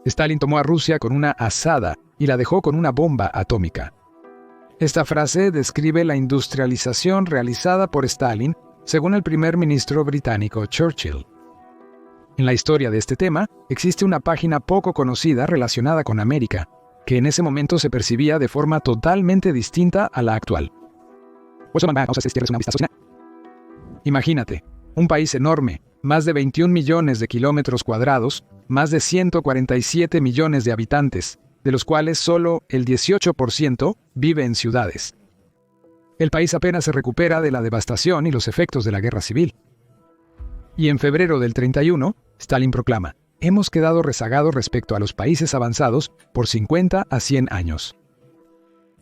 Stalin tomó a Rusia con una azada y la dejó con una bomba atómica. Esta frase describe la industrialización realizada por Stalin, según el primer ministro británico Churchill. En la historia de este tema, existe una página poco conocida relacionada con América, que en ese momento se percibía de forma totalmente distinta a la actual. Imagínate, un país enorme, más de 21 millones de kilómetros cuadrados, más de 147 millones de habitantes, de los cuales solo el 18% vive en ciudades. El país apenas se recupera de la devastación y los efectos de la guerra civil. Y en febrero del 31, Stalin proclama: hemos quedado rezagados respecto a los países avanzados por 50 a 100 años.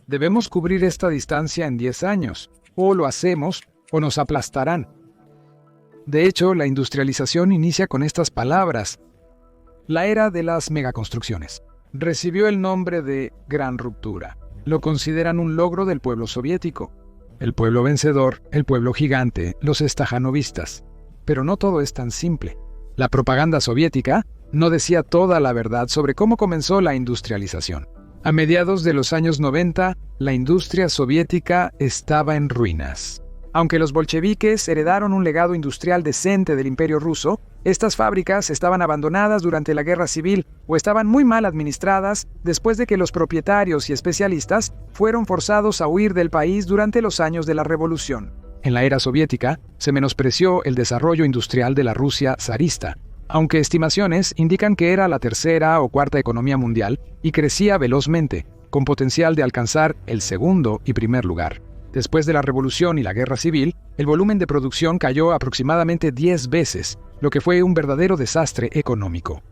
Debemos cubrir esta distancia en 10 años, o lo hacemos o nos aplastarán. De hecho, la industrialización inicia con estas palabras. La era de las megaconstrucciones recibió el nombre de Gran Ruptura. Lo consideran un logro del pueblo soviético. El pueblo vencedor, el pueblo gigante, los estajanovistas. Pero no todo es tan simple. La propaganda soviética no decía toda la verdad sobre cómo comenzó la industrialización. A mediados de los años 90, la industria soviética estaba en ruinas. Aunque los bolcheviques heredaron un legado industrial decente del Imperio ruso, estas fábricas estaban abandonadas durante la Guerra Civil o estaban muy mal administradas después de que los propietarios y especialistas fueron forzados a huir del país durante los años de la Revolución. En la era soviética, se menospreció el desarrollo industrial de la Rusia zarista, aunque estimaciones indican que era la tercera o cuarta economía mundial y crecía velozmente, con potencial de alcanzar el segundo y primer lugar. Después de la Revolución y la Guerra Civil, el volumen de producción cayó aproximadamente 10 veces, lo que fue un verdadero desastre económico.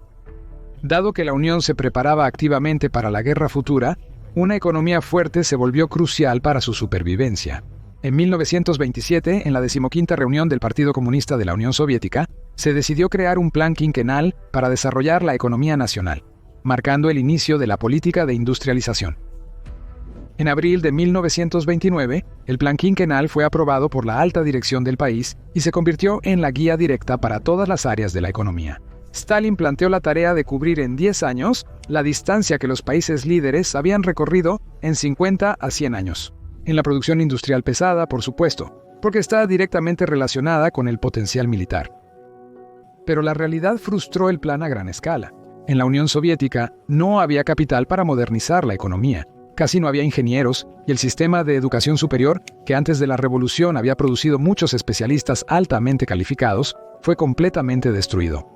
Dado que la Unión se preparaba activamente para la guerra futura, una economía fuerte se volvió crucial para su supervivencia. En 1927, en la 15ª reunión del Partido Comunista de la Unión Soviética, se decidió crear un plan quinquenal para desarrollar la economía nacional, marcando el inicio de la política de industrialización. En abril de 1929, el plan quinquenal fue aprobado por la alta dirección del país y se convirtió en la guía directa para todas las áreas de la economía. Stalin planteó la tarea de cubrir en 10 años la distancia que los países líderes habían recorrido en 50 a 100 años. En la producción industrial pesada, por supuesto, porque está directamente relacionada con el potencial militar. Pero la realidad frustró el plan a gran escala. En la Unión Soviética no había capital para modernizar la economía. Casi no había ingenieros y el sistema de educación superior, que antes de la revolución había producido muchos especialistas altamente calificados, fue completamente destruido.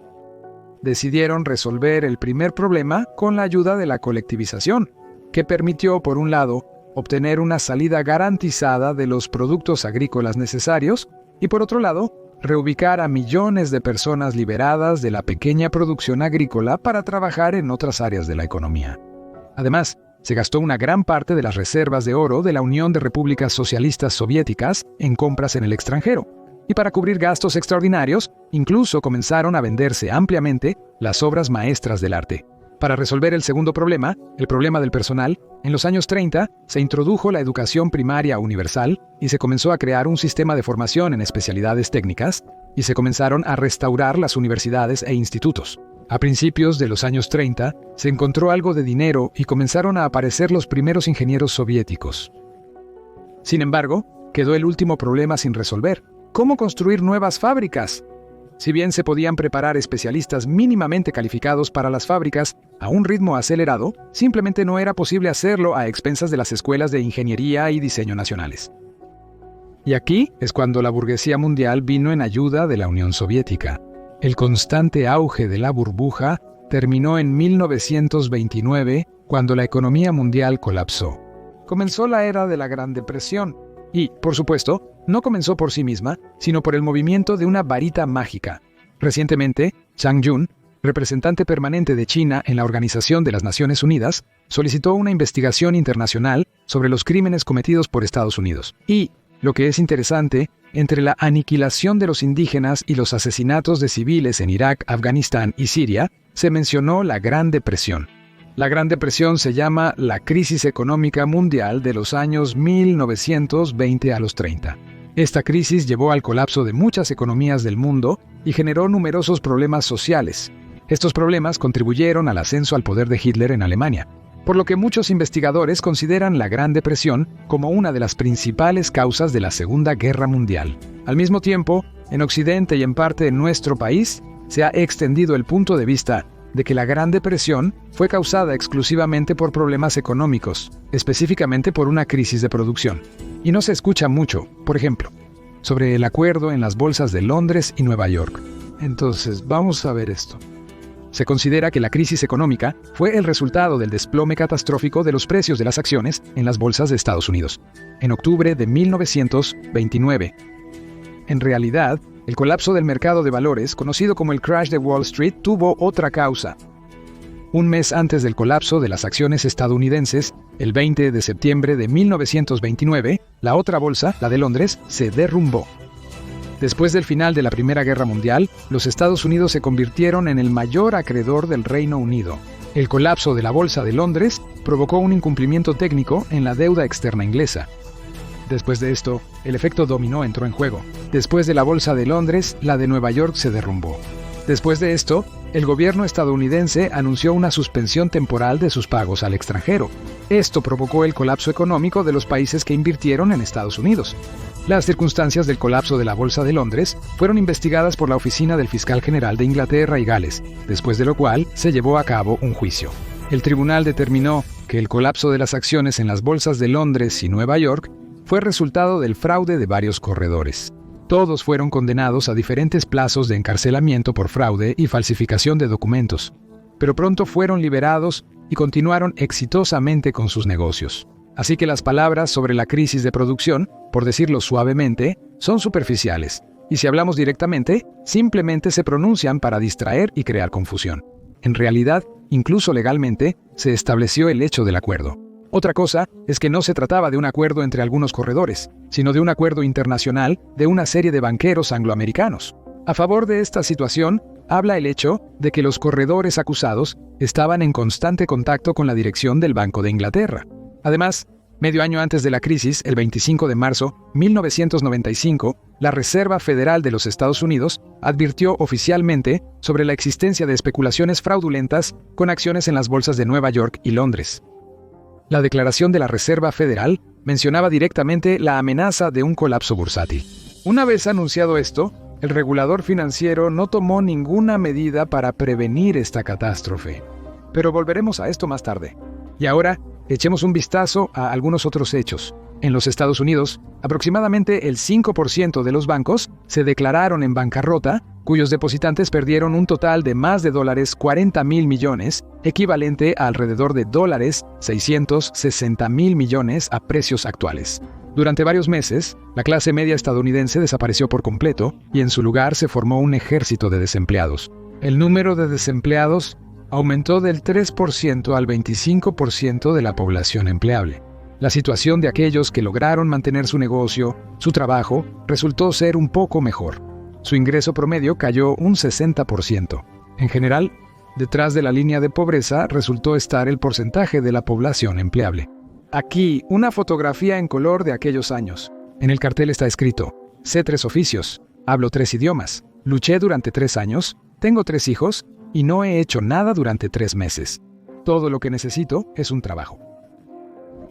Decidieron resolver el primer problema con la ayuda de la colectivización, que permitió, por un lado, obtener una salida garantizada de los productos agrícolas necesarios y, por otro lado, reubicar a millones de personas liberadas de la pequeña producción agrícola para trabajar en otras áreas de la economía. Además, se gastó una gran parte de las reservas de oro de la Unión de Repúblicas Socialistas Soviéticas en compras en el extranjero. Y para cubrir gastos extraordinarios, incluso comenzaron a venderse ampliamente las obras maestras del arte. Para resolver el segundo problema, el problema del personal, en los años 30 se introdujo la educación primaria universal y se comenzó a crear un sistema de formación en especialidades técnicas y se comenzaron a restaurar las universidades e institutos. A principios de los años 30, se encontró algo de dinero y comenzaron a aparecer los primeros ingenieros soviéticos. Sin embargo, quedó el último problema sin resolver: ¿cómo construir nuevas fábricas? Si bien se podían preparar especialistas mínimamente calificados para las fábricas a un ritmo acelerado, simplemente no era posible hacerlo a expensas de las escuelas de ingeniería y diseño nacionales. Y aquí es cuando la burguesía mundial vino en ayuda de la Unión Soviética. El constante auge de la burbuja terminó en 1929, cuando la economía mundial colapsó. Comenzó la era de la Gran Depresión y, por supuesto, no comenzó por sí misma, sino por el movimiento de una varita mágica. Recientemente, Zhang Jun, representante permanente de China en la Organización de las Naciones Unidas, solicitó una investigación internacional sobre los crímenes cometidos por Estados Unidos. Y, lo que es interesante, entre la aniquilación de los indígenas y los asesinatos de civiles en Irak, Afganistán y Siria, se mencionó la Gran Depresión. La Gran Depresión se llama la crisis económica mundial de los años 1920 a los 30. Esta crisis llevó al colapso de muchas economías del mundo y generó numerosos problemas sociales, Estos problemas contribuyeron al ascenso al poder de Hitler en Alemania, por lo que muchos investigadores consideran la Gran Depresión como una de las principales causas de la Segunda Guerra Mundial. Al mismo tiempo, en Occidente y en parte de nuestro país, se ha extendido el punto de vista de que la Gran Depresión fue causada exclusivamente por problemas económicos, específicamente por una crisis de producción. Y no se escucha mucho, por ejemplo, sobre el acuerdo en las bolsas de Londres y Nueva York. Entonces, vamos a ver esto. Se considera que la crisis económica fue el resultado del desplome catastrófico de los precios de las acciones en las bolsas de Estados Unidos, en octubre de 1929. En realidad, el colapso del mercado de valores, conocido como el crash de Wall Street, tuvo otra causa. Un mes antes del colapso de las acciones estadounidenses, el 20 de septiembre de 1929, la otra bolsa, la de Londres, se derrumbó. Después del final de la Primera Guerra Mundial, los Estados Unidos se convirtieron en el mayor acreedor del Reino Unido. El colapso de la Bolsa de Londres provocó un incumplimiento técnico en la deuda externa inglesa. Después de esto, el efecto dominó entró en juego. Después de la Bolsa de Londres, la de Nueva York se derrumbó. Después de esto, el gobierno estadounidense anunció una suspensión temporal de sus pagos al extranjero. Esto provocó el colapso económico de los países que invirtieron en Estados Unidos. Las circunstancias del colapso de la Bolsa de Londres fueron investigadas por la Oficina del Fiscal General de Inglaterra y Gales, después de lo cual se llevó a cabo un juicio. El tribunal determinó que el colapso de las acciones en las bolsas de Londres y Nueva York fue resultado del fraude de varios corredores. Todos fueron condenados a diferentes plazos de encarcelamiento por fraude y falsificación de documentos, pero pronto fueron liberados y continuaron exitosamente con sus negocios. Así que las palabras sobre la crisis de producción, por decirlo suavemente, son superficiales, y si hablamos directamente, simplemente se pronuncian para distraer y crear confusión. En realidad, incluso legalmente, se estableció el hecho del acuerdo. Otra cosa es que no se trataba de un acuerdo entre algunos corredores, sino de un acuerdo internacional de una serie de banqueros angloamericanos. A favor de esta situación, habla el hecho de que los corredores acusados estaban en constante contacto con la dirección del Banco de Inglaterra. Además, medio año antes de la crisis, el 25 de marzo de 1995, la Reserva Federal de los Estados Unidos advirtió oficialmente sobre la existencia de especulaciones fraudulentas con acciones en las bolsas de Nueva York y Londres. La declaración de la Reserva Federal mencionaba directamente la amenaza de un colapso bursátil. Una vez anunciado esto, el regulador financiero no tomó ninguna medida para prevenir esta catástrofe. Pero volveremos a esto más tarde. Y ahora, echemos un vistazo a algunos otros hechos. En los Estados Unidos, aproximadamente el 5% de los bancos se declararon en bancarrota, cuyos depositantes perdieron un total de más de $40,000 millones, equivalente a alrededor de $660,000 millones a precios actuales. Durante varios meses, la clase media estadounidense desapareció por completo y en su lugar se formó un ejército de desempleados. El número de desempleados aumentó del 3% al 25% de la población empleable. La situación de aquellos que lograron mantener su negocio, su trabajo, resultó ser un poco mejor. Su ingreso promedio cayó un 60%. En general, detrás de la línea de pobreza resultó estar el porcentaje de la población empleable. Aquí, una fotografía en color de aquellos años. En el cartel está escrito: sé 3 oficios, hablo 3 idiomas, luché durante 3 años, tengo 3 hijos y no he hecho nada durante 3 meses. Todo lo que necesito es un trabajo.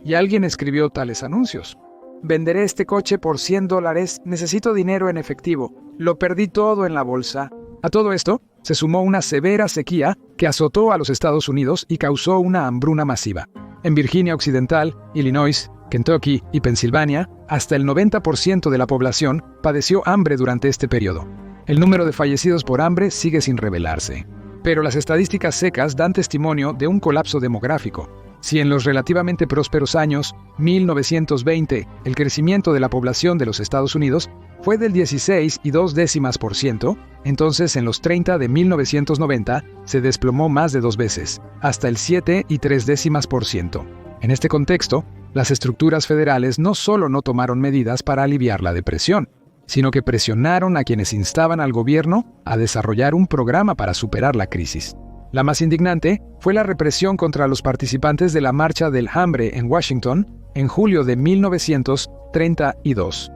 Y alguien escribió tales anuncios: venderé este coche por $100, necesito dinero en efectivo, lo perdí todo en la bolsa. A todo esto se sumó una severa sequía que azotó a los Estados Unidos y causó una hambruna masiva. En Virginia Occidental, Illinois, Kentucky y Pensilvania, hasta el 90% de la población padeció hambre durante este periodo. El número de fallecidos por hambre sigue sin revelarse. Pero las estadísticas secas dan testimonio de un colapso demográfico. Si en los relativamente prósperos años 1920 el crecimiento de la población de los Estados Unidos fue del 16,2%, entonces en los 30 de 1990 se desplomó más de 2 veces, hasta el 7,3%. En este contexto, las estructuras federales no solo no tomaron medidas para aliviar la depresión, sino que presionaron a quienes instaban al gobierno a desarrollar un programa para superar la crisis. La más indignante fue la represión contra los participantes de la Marcha del Hambre en Washington en julio de 1932.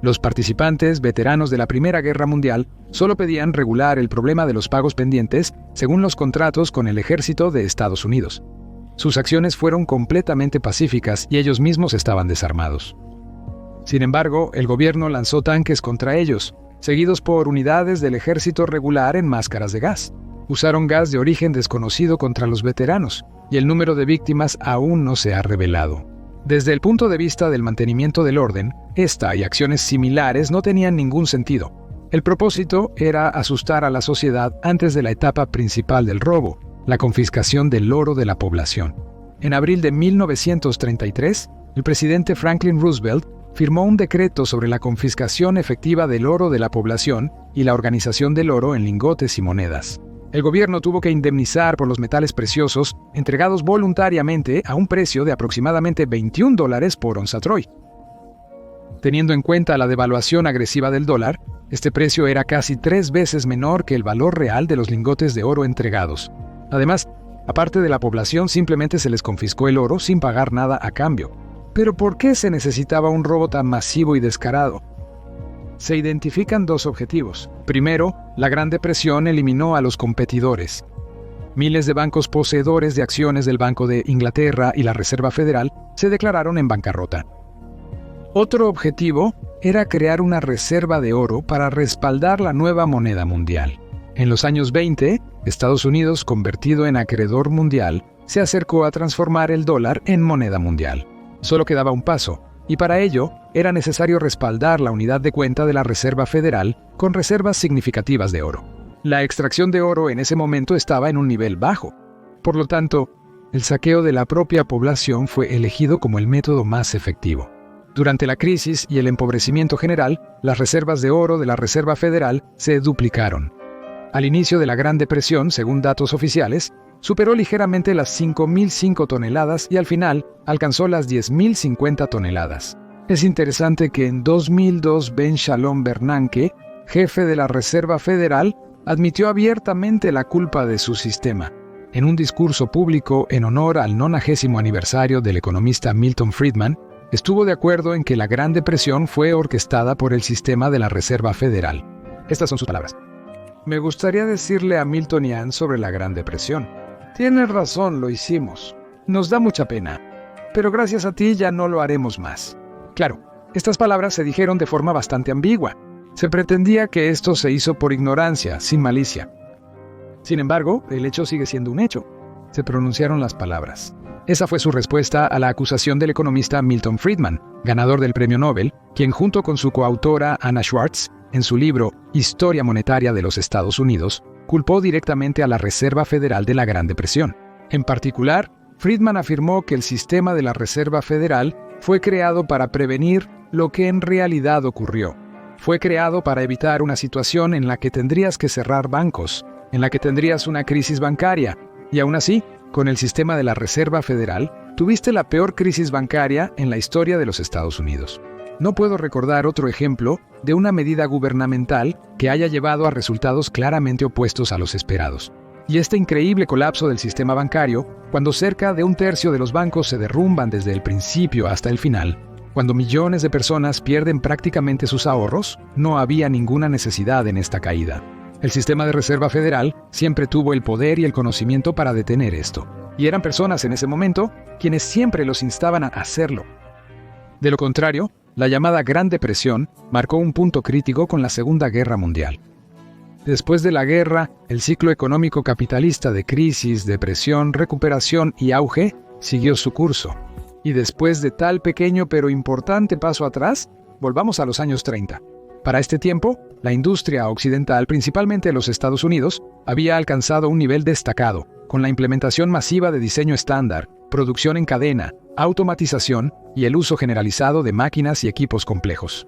Los participantes, veteranos de la Primera Guerra Mundial, solo pedían regular el problema de los pagos pendientes según los contratos con el ejército de Estados Unidos. Sus acciones fueron completamente pacíficas y ellos mismos estaban desarmados. Sin embargo, el gobierno lanzó tanques contra ellos, seguidos por unidades del ejército regular en máscaras de gas. Usaron gas de origen desconocido contra los veteranos, y el número de víctimas aún no se ha revelado. Desde el punto de vista del mantenimiento del orden, esta y acciones similares no tenían ningún sentido. El propósito era asustar a la sociedad antes de la etapa principal del robo, la confiscación del oro de la población. En abril de 1933, el presidente Franklin Roosevelt firmó un decreto sobre la confiscación efectiva del oro de la población y la organización del oro en lingotes y monedas. El gobierno tuvo que indemnizar por los metales preciosos entregados voluntariamente a un precio de aproximadamente $21 por onza troy. Teniendo en cuenta la devaluación agresiva del dólar, este precio era casi 3 veces menor que el valor real de los lingotes de oro entregados. Además, aparte de la población, simplemente se les confiscó el oro sin pagar nada a cambio. ¿Pero por qué se necesitaba un robo tan masivo y descarado? Se identifican dos objetivos. Primero, la Gran Depresión eliminó a los competidores. Miles de bancos poseedores de acciones del Banco de Inglaterra y la Reserva Federal se declararon en bancarrota. Otro objetivo era crear una reserva de oro para respaldar la nueva moneda mundial. En los años 20, Estados Unidos, convertido en acreedor mundial, se acercó a transformar el dólar en moneda mundial. Solo quedaba un paso, y para ello era necesario respaldar la unidad de cuenta de la Reserva Federal con reservas significativas de oro. La extracción de oro en ese momento estaba en un nivel bajo. Por lo tanto, el saqueo de la propia población fue elegido como el método más efectivo. Durante la crisis y el empobrecimiento general, las reservas de oro de la Reserva Federal se duplicaron. Al inicio de la Gran Depresión, según datos oficiales, superó ligeramente las 5.005 toneladas y al final alcanzó las 10.050 toneladas. Es interesante que en 2002 Ben Shalom Bernanke, jefe de la Reserva Federal, admitió abiertamente la culpa de su sistema. En un discurso público en honor al 90º aniversario del economista Milton Friedman, estuvo de acuerdo en que la Gran Depresión fue orquestada por el sistema de la Reserva Federal. Estas son sus palabras. Me gustaría decirle a Milton y Ann sobre la Gran Depresión. Tienes razón, lo hicimos. Nos da mucha pena. Pero gracias a ti ya no lo haremos más. Claro, estas palabras se dijeron de forma bastante ambigua. Se pretendía que esto se hizo por ignorancia, sin malicia. Sin embargo, el hecho sigue siendo un hecho. Se pronunciaron las palabras. Esa fue su respuesta a la acusación del economista Milton Friedman, ganador del Premio Nobel, quien junto con su coautora Anna Schwartz, en su libro Historia Monetaria de los Estados Unidos, culpó directamente a la Reserva Federal de la Gran Depresión. En particular, Friedman afirmó que el sistema de la Reserva Federal fue creado para prevenir lo que en realidad ocurrió. Fue creado para evitar una situación en la que tendrías que cerrar bancos, en la que tendrías una crisis bancaria, y aún así, con el sistema de la Reserva Federal, tuviste la peor crisis bancaria en la historia de los Estados Unidos. No puedo recordar otro ejemplo de una medida gubernamental que haya llevado a resultados claramente opuestos a los esperados. Y este increíble colapso del sistema bancario, cuando cerca de 1/3 de los bancos se derrumban desde el principio hasta el final, cuando millones de personas pierden prácticamente sus ahorros, no había ninguna necesidad en esta caída. El sistema de Reserva Federal siempre tuvo el poder y el conocimiento para detener esto. Y eran personas en ese momento quienes siempre los instaban a hacerlo. De lo contrario, la llamada Gran Depresión marcó un punto crítico con la Segunda Guerra Mundial. Después de la guerra, el ciclo económico capitalista de crisis, depresión, recuperación y auge siguió su curso. Y después de tal pequeño pero importante paso atrás, volvamos a los años 30. Para este tiempo, la industria occidental, principalmente los Estados Unidos, había alcanzado un nivel destacado, con la implementación masiva de diseño estándar, producción en cadena, automatización y el uso generalizado de máquinas y equipos complejos.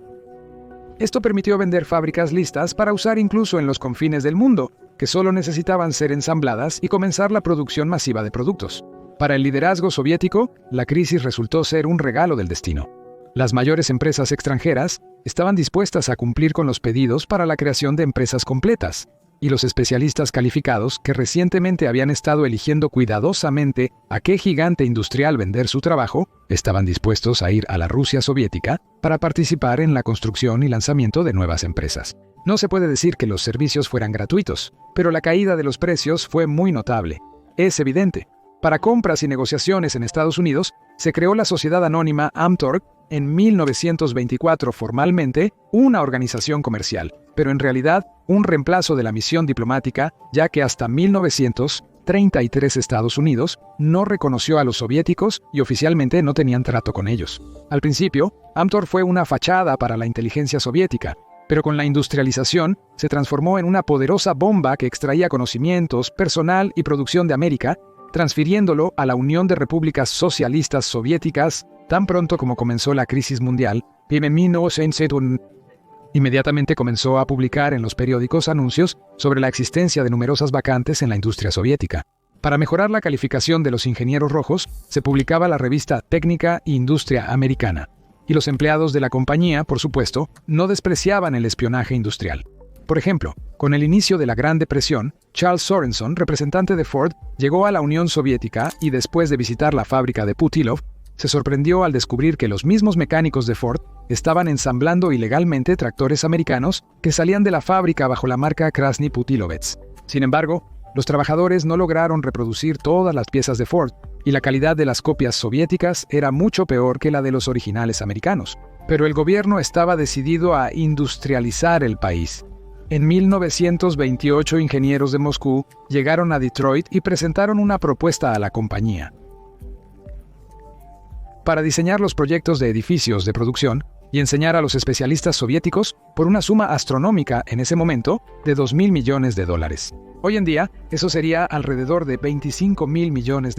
Esto permitió vender fábricas listas para usar incluso en los confines del mundo, que solo necesitaban ser ensambladas y comenzar la producción masiva de productos. Para el liderazgo soviético, la crisis resultó ser un regalo del destino. Las mayores empresas extranjeras estaban dispuestas a cumplir con los pedidos para la creación de empresas completas. y los especialistas calificados que recientemente habían estado eligiendo cuidadosamente a qué gigante industrial vender su trabajo, estaban dispuestos a ir a la Rusia soviética para participar en la construcción y lanzamiento de nuevas empresas. No se puede decir que los servicios fueran gratuitos, pero la caída de los precios fue muy notable. Es evidente. Para compras y negociaciones en Estados Unidos, se creó la sociedad anónima Amtorg en 1924 formalmente una organización comercial, pero en realidad un reemplazo de la misión diplomática, ya que hasta 1933 Estados Unidos no reconoció a los soviéticos y oficialmente no tenían trato con ellos. Al principio, Amtorg fue una fachada para la inteligencia soviética, pero con la industrialización se transformó en una poderosa bomba que extraía conocimientos, personal y producción de América, transfiriéndolo a la Unión de Repúblicas Socialistas Soviéticas tan pronto como comenzó la crisis mundial. Inmediatamente comenzó a publicar en los periódicos anuncios sobre la existencia de numerosas vacantes en la industria soviética. Para mejorar la calificación de los ingenieros rojos, se publicaba la revista Técnica e Industria Americana, y los empleados de la compañía, por supuesto, no despreciaban el espionaje industrial. Por ejemplo, con el inicio de la Gran Depresión, Charles Sorenson, representante de Ford, llegó a la Unión Soviética y después de visitar la fábrica de Putilov, se sorprendió al descubrir que los mismos mecánicos de Ford estaban ensamblando ilegalmente tractores americanos que salían de la fábrica bajo la marca Krasny Putilovets. Sin embargo, los trabajadores no lograron reproducir todas las piezas de Ford, y la calidad de las copias soviéticas era mucho peor que la de los originales americanos. Pero el gobierno estaba decidido a industrializar el país. En 1928 ingenieros de Moscú llegaron a Detroit y presentaron una propuesta a la compañía para diseñar los proyectos de edificios de producción y enseñar a los especialistas soviéticos por una suma astronómica en ese momento de $2.000 millones. Hoy en día, eso sería alrededor de $25.000 millones.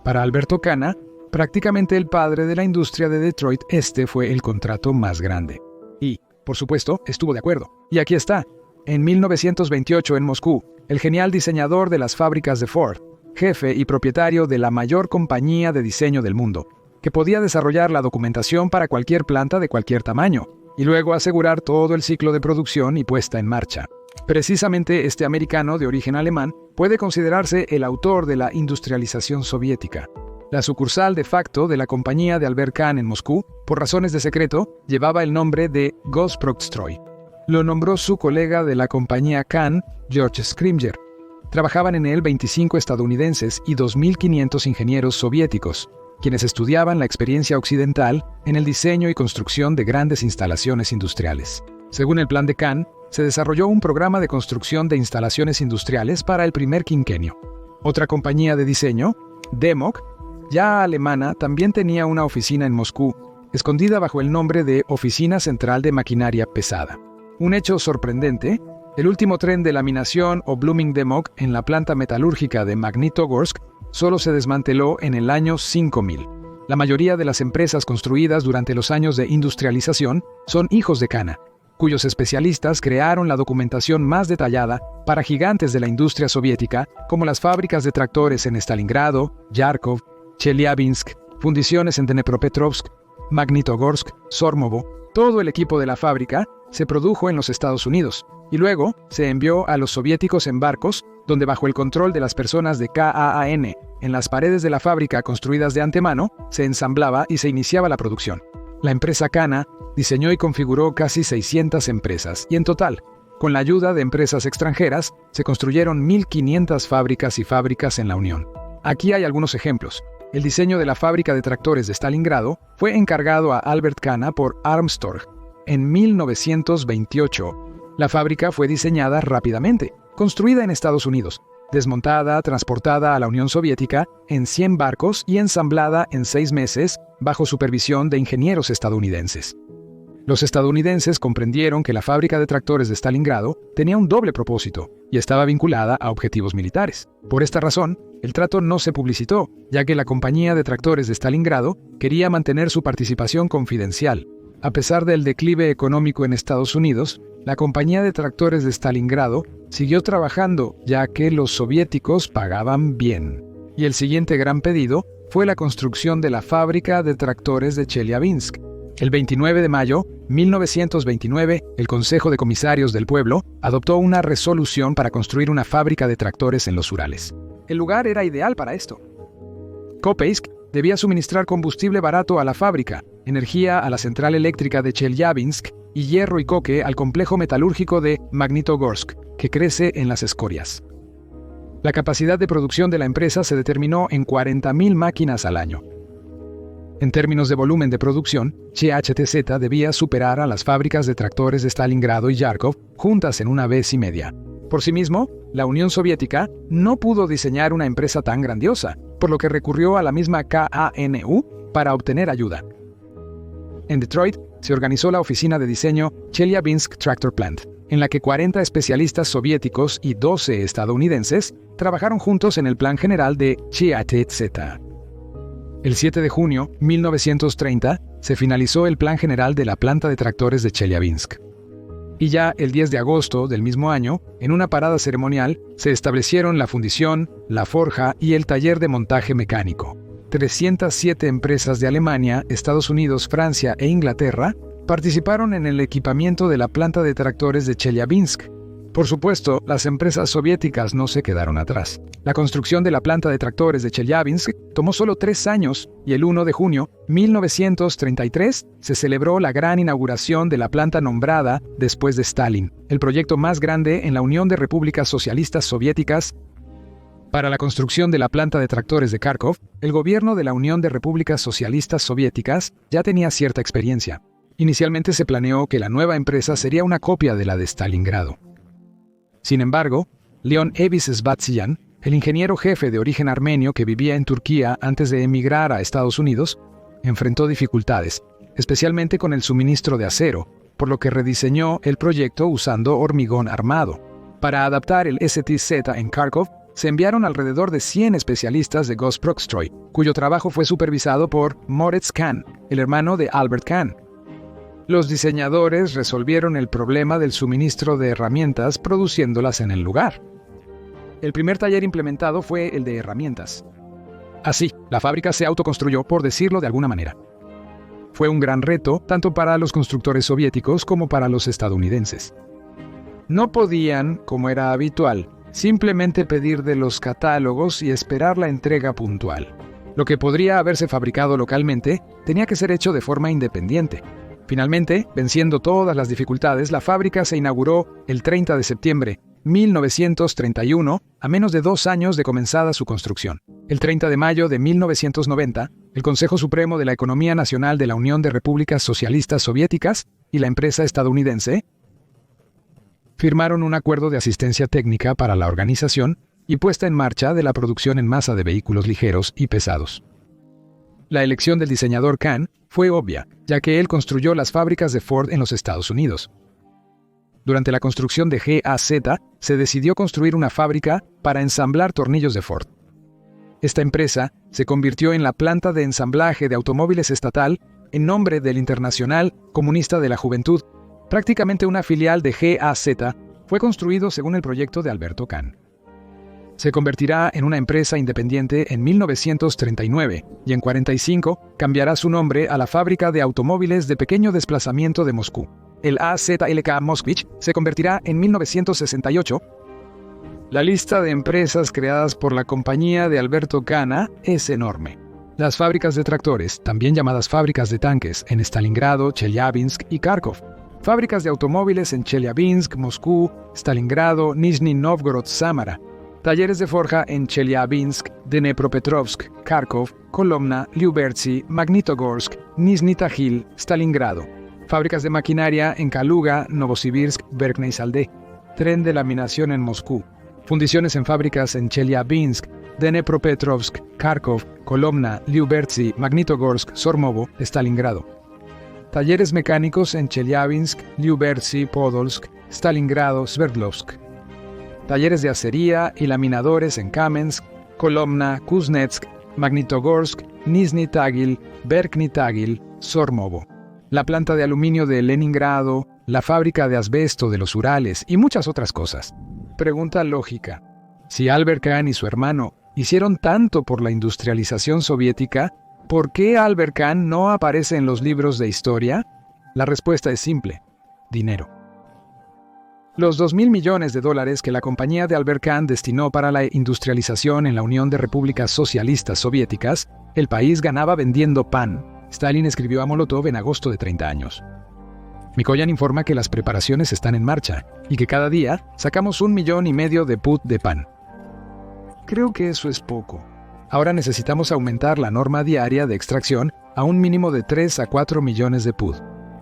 Para Alberto Cana, prácticamente el padre de la industria de Detroit, este fue el contrato más grande. Y, por supuesto, estuvo de acuerdo. Y aquí está. En 1928 en Moscú, el genial diseñador de las fábricas de Ford, jefe y propietario de la mayor compañía de diseño del mundo, que podía desarrollar la documentación para cualquier planta de cualquier tamaño, y luego asegurar todo el ciclo de producción y puesta en marcha. Precisamente este americano de origen alemán puede considerarse el autor de la industrialización soviética. La sucursal de facto de la compañía de Albert Kahn en Moscú, por razones de secreto, llevaba el nombre de Gosprojektstroy. Lo nombró su colega de la compañía Kahn, George Scrimger. Trabajaban en él 25 estadounidenses y 2.500 ingenieros soviéticos, quienes estudiaban la experiencia occidental en el diseño y construcción de grandes instalaciones industriales. Según el plan de Kahn, se desarrolló un programa de construcción de instalaciones industriales para el primer quinquenio. Otra compañía de diseño, Demok, ya alemana, también tenía una oficina en Moscú, escondida bajo el nombre de Oficina Central de Maquinaria Pesada. Un hecho sorprendente, el último tren de laminación o Blooming Demok en la planta metalúrgica de Magnitogorsk solo se desmanteló en el año 5000. La mayoría de las empresas construidas durante los años de industrialización son hijos de Cana, cuyos especialistas crearon la documentación más detallada para gigantes de la industria soviética, como las fábricas de tractores en Stalingrado, Yarkov, Chelyabinsk, fundiciones en Dnepropetrovsk, Magnitogorsk, Sormovo. Todo el equipo de la fábrica se produjo en los Estados Unidos y luego se envió a los soviéticos en barcos, donde bajo el control de las personas de KAAN, en las paredes de la fábrica construidas de antemano, se ensamblaba y se iniciaba la producción. La empresa Cana diseñó y configuró casi 600 empresas y en total, con la ayuda de empresas extranjeras, se construyeron 1.500 fábricas y fábricas en la Unión. Aquí hay algunos ejemplos. El diseño de la fábrica de tractores de Stalingrado fue encargado a Albert Cana por Armstrong en 1928. La fábrica fue diseñada rápidamente, construida en Estados Unidos, desmontada, transportada a la Unión Soviética en 100 barcos y ensamblada en 6 meses bajo supervisión de ingenieros estadounidenses. Los estadounidenses comprendieron que la fábrica de tractores de Stalingrado tenía un doble propósito y estaba vinculada a objetivos militares. Por esta razón, el trato no se publicitó, ya que la compañía de tractores de Stalingrado quería mantener su participación confidencial. A pesar del declive económico en Estados Unidos, la compañía de tractores de Stalingrado siguió trabajando, ya que los soviéticos pagaban bien. Y el siguiente gran pedido fue la construcción de la fábrica de tractores de Chelyabinsk. El 29 de mayo, 1929, el Consejo de Comisarios del pueblo adoptó una resolución para construir una fábrica de tractores en los Urales. El lugar era ideal para esto. Kopeisk debía suministrar combustible barato a la fábrica, energía a la central eléctrica de Chelyabinsk y hierro y coque al complejo metalúrgico de Magnitogorsk, que crece en las escorias. La capacidad de producción de la empresa se determinó en 40.000 máquinas al año. En términos de volumen de producción, CHTZ debía superar a las fábricas de tractores de Stalingrado y Yarkov juntas en una vez y media. Por sí mismo, la Unión Soviética no pudo diseñar una empresa tan grandiosa, por lo que recurrió a la misma KANU para obtener ayuda. En Detroit, se organizó la oficina de diseño Chelyabinsk Tractor Plant, en la que 40 especialistas soviéticos y 12 estadounidenses trabajaron juntos en el plan general de CHTZ. El 7 de junio de 1930 se finalizó el plan general de la planta de tractores de Chelyabinsk. Y ya el 10 de agosto del mismo año, en una parada ceremonial, se establecieron la fundición, la forja y el taller de montaje mecánico. 307 empresas de Alemania, Estados Unidos, Francia e Inglaterra participaron en el equipamiento de la planta de tractores de Chelyabinsk. Por supuesto, las empresas soviéticas no se quedaron atrás. La construcción de la planta de tractores de Chelyabinsk tomó solo 3 años y el 1 de junio de 1933 se celebró la gran inauguración de la planta nombrada después de Stalin, el proyecto más grande en la Unión de Repúblicas Socialistas Soviéticas. Para la construcción de la planta de tractores de Kharkov, el gobierno de la Unión de Repúblicas Socialistas Soviéticas ya tenía cierta experiencia. Inicialmente se planeó que la nueva empresa sería una copia de la de Stalingrado. Sin embargo, Leon Evis Svatsian, el ingeniero jefe de origen armenio que vivía en Turquía antes de emigrar a Estados Unidos, enfrentó dificultades, especialmente con el suministro de acero, por lo que rediseñó el proyecto usando hormigón armado. Para adaptar el STZ en Kharkov, se enviaron alrededor de 100 especialistas de Госпрохстрой, cuyo trabajo fue supervisado por Moritz Kahn, el hermano de Albert Kahn. Los diseñadores resolvieron el problema del suministro de herramientas produciéndolas en el lugar. El primer taller implementado fue el de herramientas. Así, la fábrica se autoconstruyó, por decirlo de alguna manera. Fue un gran reto tanto para los constructores soviéticos como para los estadounidenses. No podían, como era habitual, simplemente pedir de los catálogos y esperar la entrega puntual. Lo que podría haberse fabricado localmente tenía que ser hecho de forma independiente. Finalmente, venciendo todas las dificultades, la fábrica se inauguró el 30 de septiembre de 1931, a menos de 2 años de comenzada su construcción. El 30 de mayo de 1990, el Consejo Supremo de la Economía Nacional de la Unión de Repúblicas Socialistas Soviéticas y la empresa estadounidense firmaron un acuerdo de asistencia técnica para la organización y puesta en marcha de la producción en masa de vehículos ligeros y pesados. La elección del diseñador Kahn fue obvia, ya que él construyó las fábricas de Ford en los Estados Unidos. Durante la construcción de GAZ, se decidió construir una fábrica para ensamblar tornillos de Ford. Esta empresa se convirtió en la planta de ensamblaje de automóviles estatal en nombre del Internacional Comunista de la Juventud. Prácticamente una filial de GAZ, fue construido según el proyecto de Alberto Kahn. Se convertirá en una empresa independiente en 1939 y en 1945 cambiará su nombre a la Fábrica de Automóviles de Pequeño Desplazamiento de Moscú. El AZLK Moskvich se convertirá en 1968. La lista de empresas creadas por la compañía de Alberto Kahn es enorme. Las fábricas de tractores, también llamadas fábricas de tanques, en Stalingrado, Chelyabinsk y Kharkov. Fábricas de automóviles en Chelyabinsk, Moscú, Stalingrado, Nizhny Novgorod, Samara. Talleres de forja en Chelyabinsk, Dnepropetrovsk, Kharkov, Kolomna, Lyubertsy, Magnitogorsk, Nizhny Tagil, Stalingrado. Fábricas de maquinaria en Kaluga, Novosibirsk, Verkhney Salde. Tren de laminación en Moscú. Fundiciones en fábricas en Chelyabinsk, Dnepropetrovsk, Kharkov, Kolomna, Lyubertsy, Magnitogorsk, Sormovo, Stalingrado. Talleres mecánicos en Chelyabinsk, Lyubertsy, Podolsk, Stalingrado, Sverdlovsk. Talleres de acería y laminadores en Kamensk, Kolomna, Kuznetsk, Magnitogorsk, Nizhny Tagil, Verkhney Tagil, Sormovo. La planta de aluminio de Leningrado, la fábrica de asbesto de los Urales y muchas otras cosas. Pregunta lógica. Si Albert Kahn y su hermano hicieron tanto por la industrialización soviética, ¿por qué Albert Kahn no aparece en los libros de historia? La respuesta es simple: dinero. Los $2.000 millones que la compañía de Albert Kahn destinó para la industrialización en la Unión de Repúblicas Socialistas Soviéticas, el país ganaba vendiendo pan, Stalin escribió a Molotov en agosto de 30 años. Mikoyan informa que las preparaciones están en marcha y que cada día sacamos 1,5 millones de pud de pan. Creo que eso es poco. Ahora necesitamos aumentar la norma diaria de extracción a un mínimo de 3 a 4 millones de pud.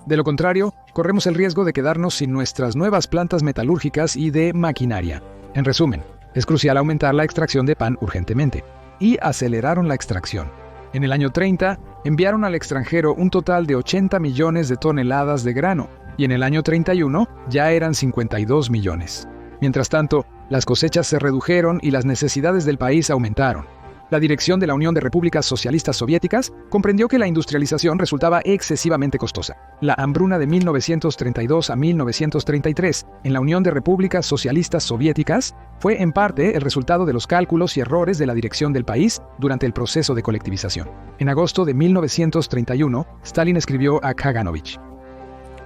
De lo contrario, corremos el riesgo de quedarnos sin nuestras nuevas plantas metalúrgicas y de maquinaria. En resumen, es crucial aumentar la extracción de pan urgentemente. Y aceleraron la extracción. En el año 30, enviaron al extranjero un total de 80 millones de toneladas de grano, y en el año 31 ya eran 52 millones. Mientras tanto, las cosechas se redujeron y las necesidades del país aumentaron. La dirección de la Unión de Repúblicas Socialistas Soviéticas comprendió que la industrialización resultaba excesivamente costosa. La hambruna de 1932 a 1933 en la Unión de Repúblicas Socialistas Soviéticas fue en parte el resultado de los cálculos y errores de la dirección del país durante el proceso de colectivización. En agosto de 1931, Stalin escribió a Kaganovich: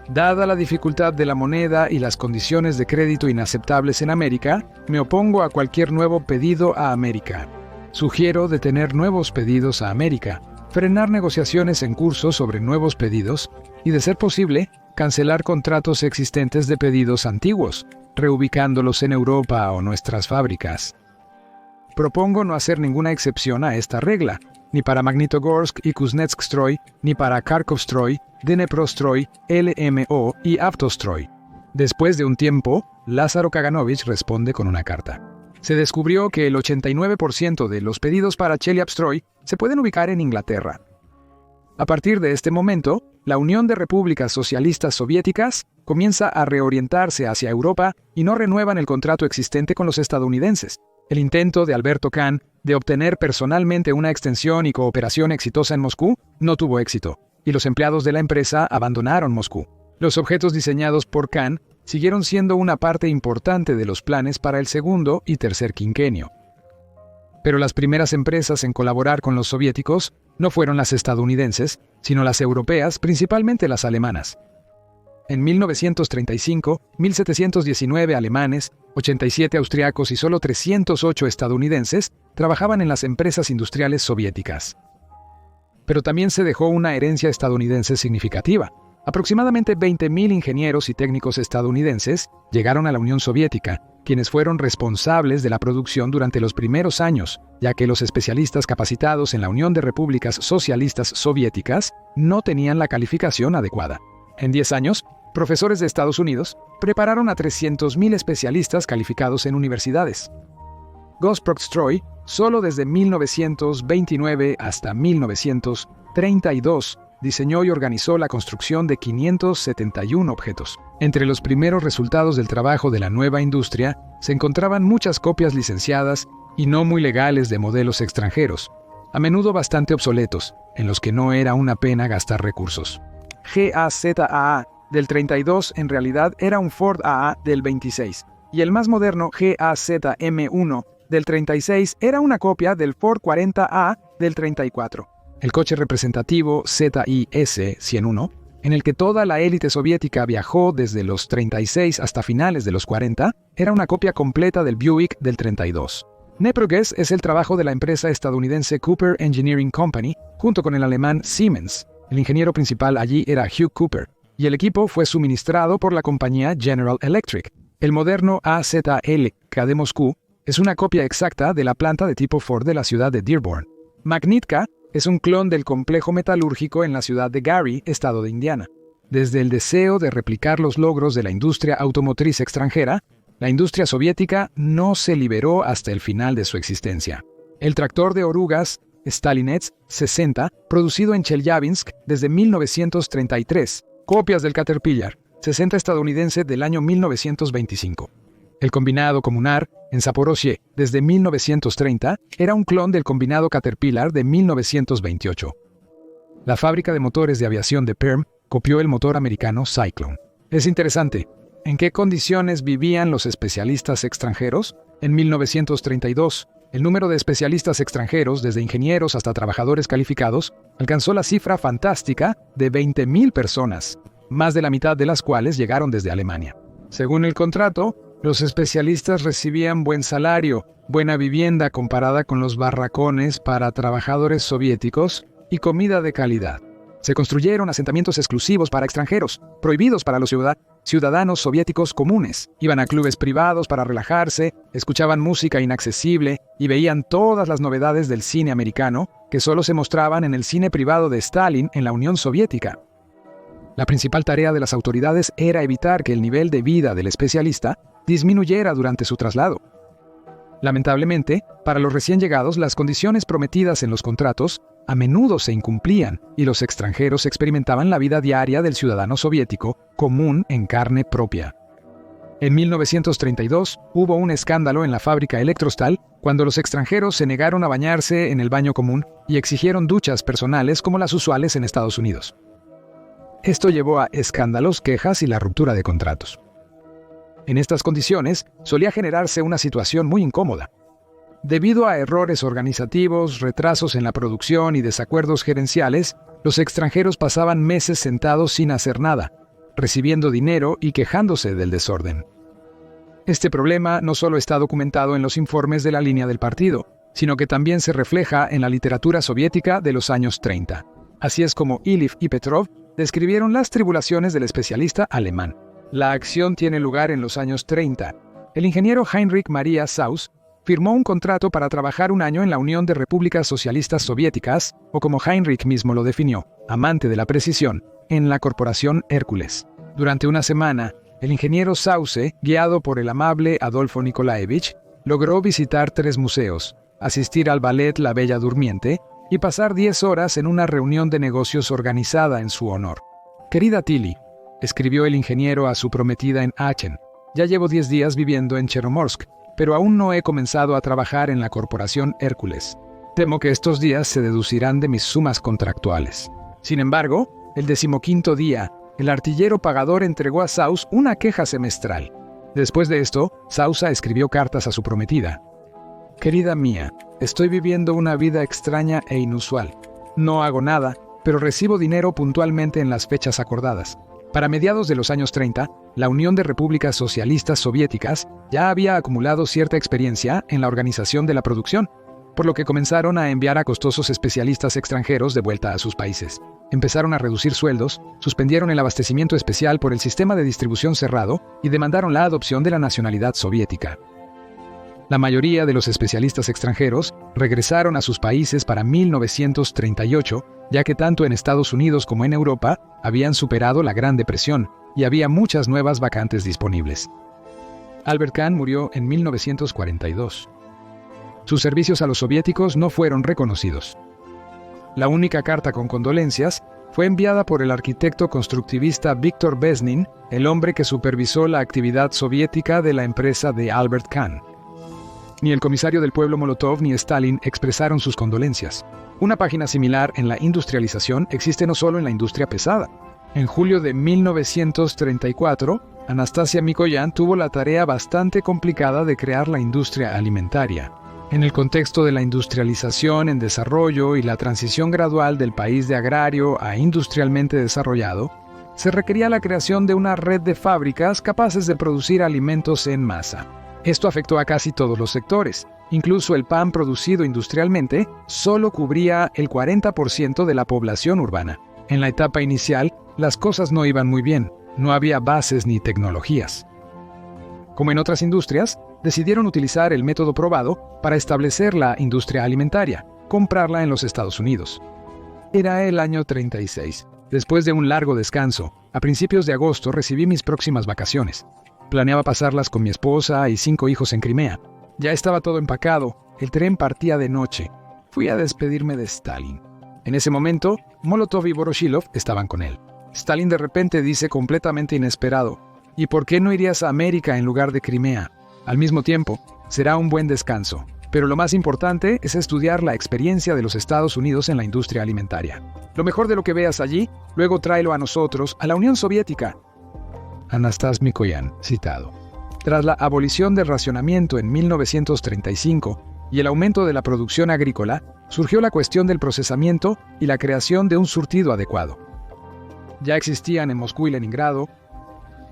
«Dada la dificultad de la moneda y las condiciones de crédito inaceptables en América, me opongo a cualquier nuevo pedido a América. Sugiero detener nuevos pedidos a América, frenar negociaciones en curso sobre nuevos pedidos y, de ser posible, cancelar contratos existentes de pedidos antiguos, reubicándolos en Europa o nuestras fábricas. Propongo no hacer ninguna excepción a esta regla, ni para Magnitogorsk y Kuznetsk-Stroy, ni para Kharkov-Stroy, Dnepro-Stroy, LMO y Avtostroy». Después de un tiempo, Lázaro Kaganovich responde con una carta. Se descubrió que el 89% de los pedidos para Chelyabstroy se pueden ubicar en Inglaterra. A partir de este momento, la Unión de Repúblicas Socialistas Soviéticas comienza a reorientarse hacia Europa y no renuevan el contrato existente con los estadounidenses. El intento de Alberto Kahn de obtener personalmente una extensión y cooperación exitosa en Moscú no tuvo éxito, y los empleados de la empresa abandonaron Moscú. Los objetos diseñados por Kahn siguieron siendo una parte importante de los planes para el segundo y tercer quinquenio. Pero las primeras empresas en colaborar con los soviéticos no fueron las estadounidenses, sino las europeas, principalmente las alemanas. En 1935, 1.719 alemanes, 87 austriacos y solo 308 estadounidenses trabajaban en las empresas industriales soviéticas. Pero también se dejó una herencia estadounidense significativa. Aproximadamente 20.000 ingenieros y técnicos estadounidenses llegaron a la Unión Soviética, quienes fueron responsables de la producción durante los primeros años, ya que los especialistas capacitados en la Unión de Repúblicas Socialistas Soviéticas no tenían la calificación adecuada. En 10 años, profesores de Estados Unidos prepararon a 300.000 especialistas calificados en universidades. Gospodstroy, solo desde 1929 hasta 1932, diseñó y organizó la construcción de 571 objetos. Entre los primeros resultados del trabajo de la nueva industria se encontraban muchas copias licenciadas y no muy legales de modelos extranjeros, a menudo bastante obsoletos, en los que no era una pena gastar recursos. GAZAA del 32 en realidad era un Ford AA del 26, y el más moderno GAZM1 del 36 era una copia del Ford 40A del 34. El coche representativo ZIS-101, en el que toda la élite soviética viajó desde los 36 hasta finales de los 40, era una copia completa del Buick del 32. Neproges es el trabajo de la empresa estadounidense Cooper Engineering Company, junto con el alemán Siemens. El ingeniero principal allí era Hugh Cooper, y el equipo fue suministrado por la compañía General Electric. El moderno AZL-K de Moscú es una copia exacta de la planta de tipo Ford de la ciudad de Dearborn. Magnitka es un clon del complejo metalúrgico en la ciudad de Gary, estado de Indiana. Desde el deseo de replicar los logros de la industria automotriz extranjera, la industria soviética no se liberó hasta el final de su existencia. El tractor de orugas Stalinets 60, producido en Chelyabinsk desde 1933, copias del Caterpillar 60 estadounidense del año 1925. El combinado Comunar, en Zaporozhye, desde 1930, era un clon del combinado Caterpillar de 1928. La fábrica de motores de aviación de Perm copió el motor americano Cyclone. Es interesante, ¿en qué condiciones vivían los especialistas extranjeros? En 1932, el número de especialistas extranjeros, desde ingenieros hasta trabajadores calificados, alcanzó la cifra fantástica de 20.000 personas. más de la mitad de las cuales llegaron desde Alemania. Según el contrato, los especialistas recibían buen salario, buena vivienda comparada con los barracones para trabajadores soviéticos y comida de calidad. Se construyeron asentamientos exclusivos para extranjeros, prohibidos para los ciudadanos soviéticos comunes. Iban a clubes privados para relajarse, escuchaban música inaccesible y veían todas las novedades del cine americano que solo se mostraban en el cine privado de Stalin en la Unión Soviética. La principal tarea de las autoridades era evitar que el nivel de vida del especialista disminuyera durante su traslado. Lamentablemente, para los recién llegados, las condiciones prometidas en los contratos a menudo se incumplían y los extranjeros experimentaban la vida diaria del ciudadano soviético común en carne propia. En 1932 hubo un escándalo en la fábrica Electrostal cuando los extranjeros se negaron a bañarse en el baño común y exigieron duchas personales como las usuales en Estados Unidos. Esto llevó a escándalos, quejas y la ruptura de contratos. En estas condiciones solía generarse una situación muy incómoda. Debido a errores organizativos, retrasos en la producción y desacuerdos gerenciales, los extranjeros pasaban meses sentados sin hacer nada, recibiendo dinero y quejándose del desorden. Este problema no solo está documentado en los informes de la línea del partido, sino que también se refleja en la literatura soviética de los años 30. Así es como Iliffe y Petrov describieron las tribulaciones del especialista alemán. La acción tiene lugar en los años 30. El ingeniero Heinrich Maria Sauss firmó un contrato para trabajar un año en la Unión de Repúblicas Socialistas Soviéticas, o como Heinrich mismo lo definió, amante de la precisión, en la corporación Hércules. Durante una semana, el ingeniero Sauce, guiado por el amable Adolfo Nikolaevich, logró visitar 3 museos, asistir al ballet La Bella Durmiente y pasar 10 horas en una reunión de negocios organizada en su honor. «Querida Tilly», escribió el ingeniero a su prometida en Aachen, «ya llevo 10 días viviendo en Chernomorsk, pero aún no he comenzado a trabajar en la corporación Hércules. Temo que estos días se deducirán de mis sumas contractuales». Sin embargo, el 15º día, el artillero pagador entregó a Sauss una queja semestral. Después de esto, Sausa escribió cartas a su prometida. «Querida mía, estoy viviendo una vida extraña e inusual. No hago nada, pero recibo dinero puntualmente en las fechas acordadas». Para mediados de los años 30, la Unión de Repúblicas Socialistas Soviéticas ya había acumulado cierta experiencia en la organización de la producción, por lo que comenzaron a enviar a costosos especialistas extranjeros de vuelta a sus países. Empezaron a reducir sueldos, suspendieron el abastecimiento especial por el sistema de distribución cerrado y demandaron la adopción de la nacionalidad soviética. La mayoría de los especialistas extranjeros regresaron a sus países para 1938, ya que tanto en Estados Unidos como en Europa habían superado la Gran Depresión y había muchas nuevas vacantes disponibles. Albert Kahn murió en 1942. Sus servicios a los soviéticos no fueron reconocidos. La única carta con condolencias fue enviada por el arquitecto constructivista Víctor Besnin, el hombre que supervisó la actividad soviética de la empresa de Albert Kahn. Ni el comisario del pueblo Molotov ni Stalin expresaron sus condolencias. Una página similar en la industrialización existe no solo en la industria pesada. En julio de 1934, Anastasia Mikoyan tuvo la tarea bastante complicada de crear la industria alimentaria. En el contexto de la industrialización en desarrollo y la transición gradual del país de agrario a industrialmente desarrollado, se requería la creación de una red de fábricas capaces de producir alimentos en masa. Esto afectó a casi todos los sectores. Incluso el pan producido industrialmente solo cubría el 40% de la población urbana. En la etapa inicial, las cosas no iban muy bien. No había bases ni tecnologías. Como en otras industrias, decidieron utilizar el método probado para establecer la industria alimentaria, comprarla en los Estados Unidos. Era el año 36. Después de un largo descanso, a principios de agosto recibí mis próximas vacaciones. Planeaba pasarlas con mi esposa y 5 hijos en Crimea. Ya estaba todo empacado, el tren partía de noche. Fui a despedirme de Stalin. En ese momento, Molotov y Voroshilov estaban con él. Stalin de repente dice completamente inesperado: «¿Y por qué no irías a América en lugar de Crimea? Al mismo tiempo, será un buen descanso. Pero lo más importante es estudiar la experiencia de los Estados Unidos en la industria alimentaria. Lo mejor de lo que veas allí, luego tráelo a nosotros, a la Unión Soviética». Anastas Mikoyan, citado. Tras la abolición del racionamiento en 1935 y el aumento de la producción agrícola, surgió la cuestión del procesamiento y la creación de un surtido adecuado. ya existían en Moscú y Leningrado,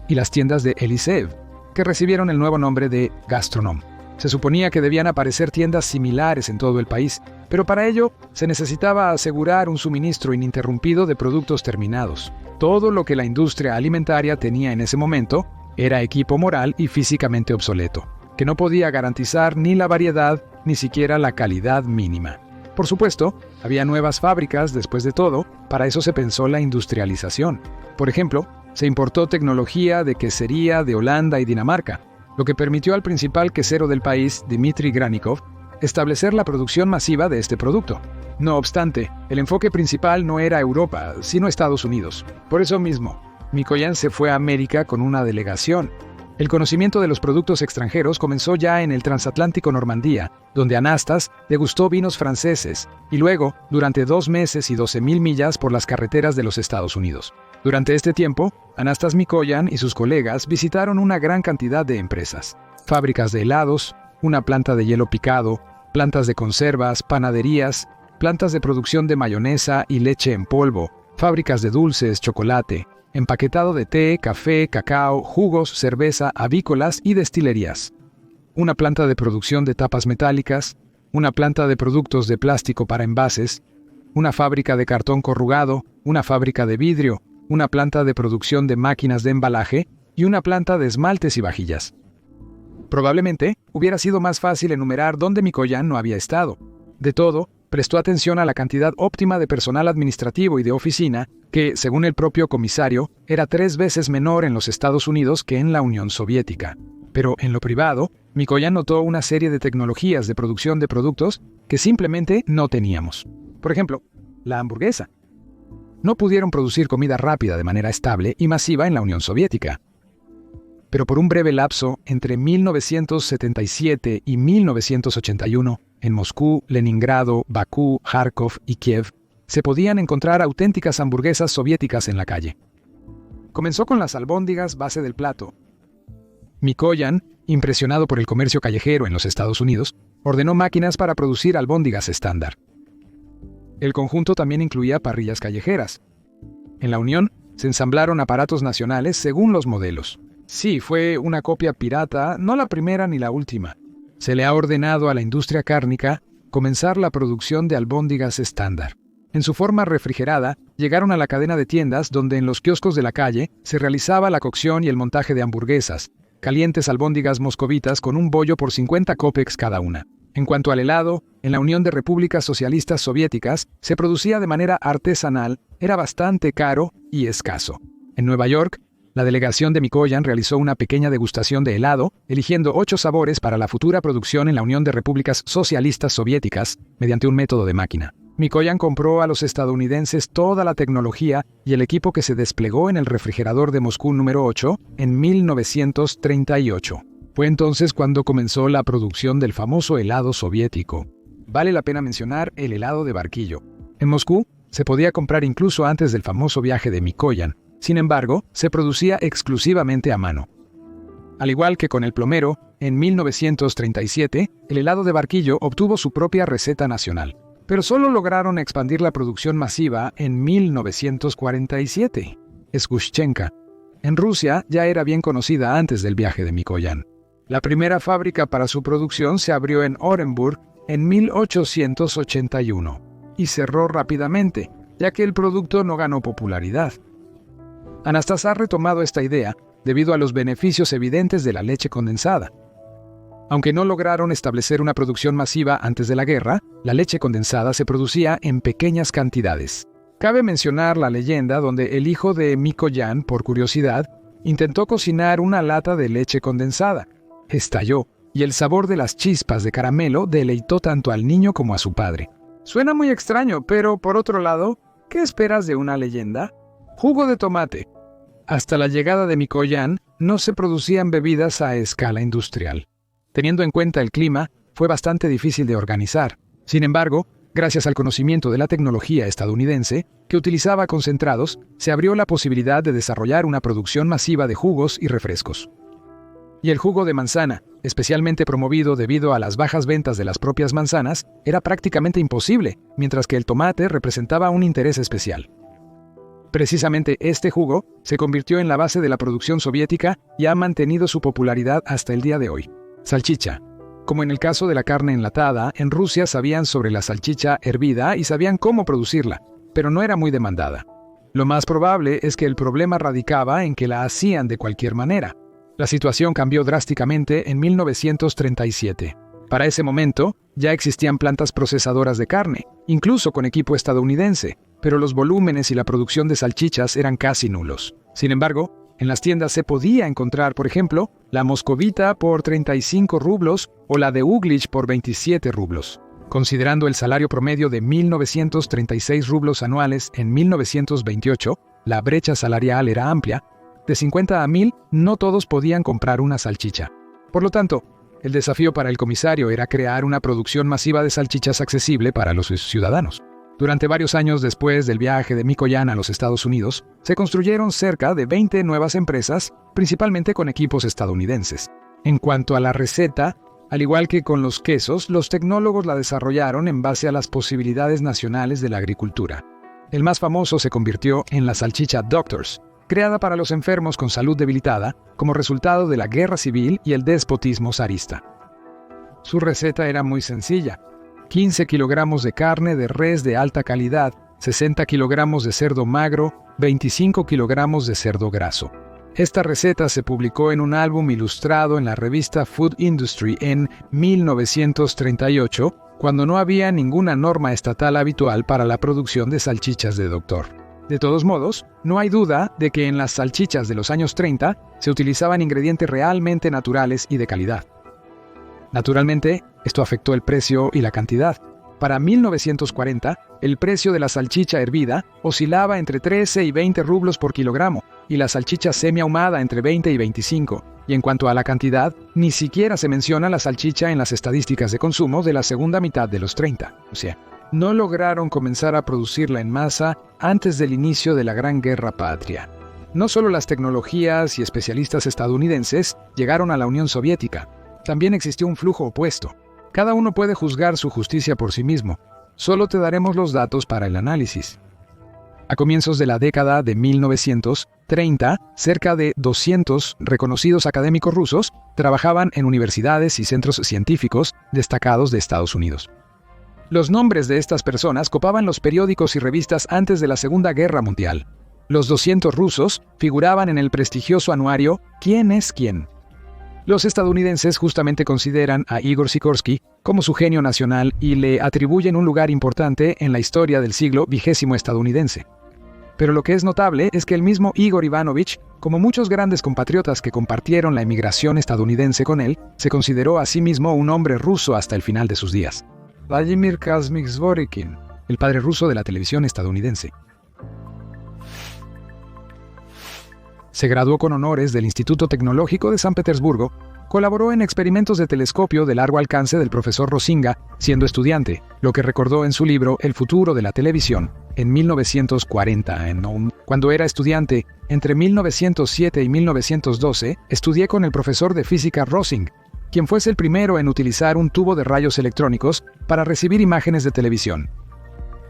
y las tiendas de Eliseev, que recibieron el nuevo nombre de Gazprom. Se suponía que debían aparecer tiendas similares en todo el país, pero para ello se necesitaba asegurar un suministro ininterrumpido de productos terminados. Todo lo que la industria alimentaria tenía en ese momento era equipo moral y físicamente obsoleto, que no podía garantizar ni la variedad ni siquiera la calidad mínima. Por supuesto, había nuevas fábricas, después de todo, para eso se pensó la industrialización. Por ejemplo, se importó tecnología de quesería de Holanda y Dinamarca, lo que permitió al principal quesero del país, Dmitry Granikov, establecer la producción masiva de este producto. No obstante, el enfoque principal no era Europa, sino Estados Unidos. Por eso mismo, Mikoyan se fue a América con una delegación. El conocimiento de los productos extranjeros comenzó ya en el transatlántico Normandía, donde Anastas degustó vinos franceses, y luego, durante 2 meses y 12,000 millas por las carreteras de los Estados Unidos. Durante este tiempo, Anastas Mikoyan y sus colegas visitaron una gran cantidad de empresas, fábricas de helados, una planta de hielo picado, plantas de conservas, panaderías, plantas de producción de mayonesa y leche en polvo, fábricas de dulces, chocolate, empaquetado de té, café, cacao, jugos, cerveza, avícolas y destilerías. Una planta de producción de tapas metálicas, una planta de productos de plástico para envases, una fábrica de cartón corrugado, una fábrica de vidrio, una planta de producción de máquinas de embalaje y una planta de esmaltes y vajillas. Probablemente hubiera sido más fácil enumerar dónde Mikoyan no había estado. De todo, prestó atención a la cantidad óptima de personal administrativo y de oficina, que, según el propio comisario, era 3 veces menor en los Estados Unidos que en la Unión Soviética. Pero en lo privado, Mikoyan notó una serie de tecnologías de producción de productos que simplemente no teníamos. Por ejemplo, la hamburguesa. No pudieron producir comida rápida de manera estable y masiva en la Unión Soviética. Pero por un breve lapso, entre 1977 y 1981, en Moscú, Leningrado, Bakú, Kharkov y Kiev, se podían encontrar auténticas hamburguesas soviéticas en la calle. Comenzó con las albóndigas base del plato. Mikoyan, impresionado por el comercio callejero en los Estados Unidos, ordenó máquinas para producir albóndigas estándar. El conjunto también incluía parrillas callejeras. En la Unión, se ensamblaron aparatos nacionales según los modelos. Sí, fue una copia pirata, no la primera ni la última. Se le ha ordenado a la industria cárnica comenzar la producción de albóndigas estándar. En su forma refrigerada, llegaron a la cadena de tiendas donde en los kioscos de la calle se realizaba la cocción y el montaje de hamburguesas, calientes albóndigas moscovitas con un bollo por 50 kopecks cada una. En cuanto al helado, en la Unión de Repúblicas Socialistas Soviéticas se producía de manera artesanal, era bastante caro y escaso. En Nueva York, la delegación de Mikoyan realizó una pequeña degustación de helado, eligiendo 8 sabores para la futura producción en la Unión de Repúblicas Socialistas Soviéticas mediante un método de máquina. Mikoyan compró a los estadounidenses toda la tecnología y el equipo que se desplegó en el refrigerador de Moscú número 8 en 1938. Fue entonces cuando comenzó la producción del famoso helado soviético. Vale la pena mencionar el helado de barquillo. En Moscú se podía comprar incluso antes del famoso viaje de Mikoyan. Sin embargo, se producía exclusivamente a mano. Al igual que con el plomero, en 1937, el helado de barquillo obtuvo su propia receta nacional. Pero solo lograron expandir la producción masiva en 1947. Sgushchenka. En Rusia ya era bien conocida antes del viaje de Mikoyan. La primera fábrica para su producción se abrió en Orenburg en 1881 y cerró rápidamente, ya que el producto no ganó popularidad. Anastas ha retomado esta idea debido a los beneficios evidentes de la leche condensada. Aunque no lograron establecer una producción masiva antes de la guerra, la leche condensada se producía en pequeñas cantidades. Cabe mencionar la leyenda donde el hijo de Mikoyan, por curiosidad, intentó cocinar una lata de leche condensada. Estalló, y el sabor de las chispas de caramelo deleitó tanto al niño como a su padre. Suena muy extraño, pero por otro lado, ¿qué esperas de una leyenda? Jugo de tomate. Hasta la llegada de Mikoyan, no se producían bebidas a escala industrial. Teniendo en cuenta el clima, fue bastante difícil de organizar. Sin embargo, gracias al conocimiento de la tecnología estadounidense, que utilizaba concentrados, se abrió la posibilidad de desarrollar una producción masiva de jugos y refrescos. Y el jugo de manzana, especialmente promovido debido a las bajas ventas de las propias manzanas, era prácticamente imposible, mientras que el tomate representaba un interés especial. Precisamente este jugo se convirtió en la base de la producción soviética y ha mantenido su popularidad hasta el día de hoy. Salchicha. Como en el caso de la carne enlatada, en Rusia sabían sobre la salchicha hervida y sabían cómo producirla, pero no era muy demandada. Lo más probable es que el problema radicaba en que la hacían de cualquier manera. La situación cambió drásticamente en 1937. Para ese momento, ya existían plantas procesadoras de carne, incluso con equipo estadounidense, pero los volúmenes y la producción de salchichas eran casi nulos. Sin embargo, en las tiendas se podía encontrar, por ejemplo, la moscovita por 35 rublos o la de Uglich por 27 rublos. Considerando el salario promedio de 1.936 rublos anuales en 1928, la brecha salarial era amplia. De 50 a 1.000, no todos podían comprar una salchicha. Por lo tanto, el desafío para el comisario era crear una producción masiva de salchichas accesible para los ciudadanos. Durante varios años después del viaje de Mikoyan a los Estados Unidos, se construyeron cerca de 20 nuevas empresas, principalmente con equipos estadounidenses. En cuanto a la receta, al igual que con los quesos, los tecnólogos la desarrollaron en base a las posibilidades nacionales de la agricultura. El más famoso se convirtió en la salchicha Doctors, creada para los enfermos con salud debilitada como resultado de la guerra civil y el despotismo zarista. Su receta era muy sencilla: 15 kilogramos de carne de res de alta calidad, 60 kilogramos de cerdo magro, 25 kilogramos de cerdo graso. Esta receta se publicó en un álbum ilustrado en la revista Food Industry en 1938, cuando no había ninguna norma estatal habitual para la producción de salchichas de doctor. De todos modos, no hay duda de que en las salchichas de los años 30 se utilizaban ingredientes realmente naturales y de calidad. Naturalmente, esto afectó el precio y la cantidad. Para 1940, el precio de la salchicha hervida oscilaba entre 13 y 20 rublos por kilogramo, y la salchicha semiahumada entre 20 y 25. Y en cuanto a la cantidad, ni siquiera se menciona la salchicha en las estadísticas de consumo de la segunda mitad de los 30. O sea, no lograron comenzar a producirla en masa antes del inicio de la Gran Guerra Patria. No solo las tecnologías y especialistas estadounidenses llegaron a la Unión Soviética, también existió un flujo opuesto. Cada uno puede juzgar su justicia por sí mismo. Solo te daremos los datos para el análisis. A comienzos de la década de 1930, cerca de 200 reconocidos académicos rusos trabajaban en universidades y centros científicos destacados de Estados Unidos. Los nombres de estas personas copaban los periódicos y revistas antes de la Segunda Guerra Mundial. Los 200 rusos figuraban en el prestigioso anuario ¿Quién es quién? Los estadounidenses justamente consideran a Igor Sikorsky como su genio nacional y le atribuyen un lugar importante en la historia del siglo XX estadounidense. Pero lo que es notable es que el mismo Igor Ivanovich, como muchos grandes compatriotas que compartieron la emigración estadounidense con él, se consideró a sí mismo un hombre ruso hasta el final de sus días. Vladimir Kazmich Zworykin, el padre ruso de la televisión estadounidense. Se graduó con honores del Instituto Tecnológico de San Petersburgo, colaboró en experimentos de telescopio de largo alcance del profesor Rosinga siendo estudiante, lo que recordó en su libro El futuro de la televisión, en 1940. Cuando era estudiante, entre 1907 y 1912, estudié con el profesor de física Rosing, quien fuese el primero en utilizar un tubo de rayos electrónicos para recibir imágenes de televisión.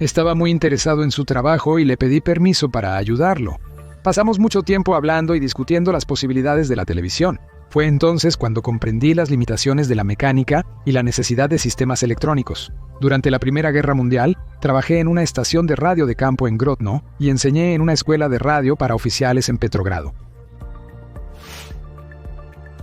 Estaba muy interesado en su trabajo y le pedí permiso para ayudarlo. Pasamos mucho tiempo hablando y discutiendo las posibilidades de la televisión. Fue entonces cuando comprendí las limitaciones de la mecánica y la necesidad de sistemas electrónicos. Durante la Primera Guerra Mundial, trabajé en una estación de radio de campo en Grodno y enseñé en una escuela de radio para oficiales en Petrogrado.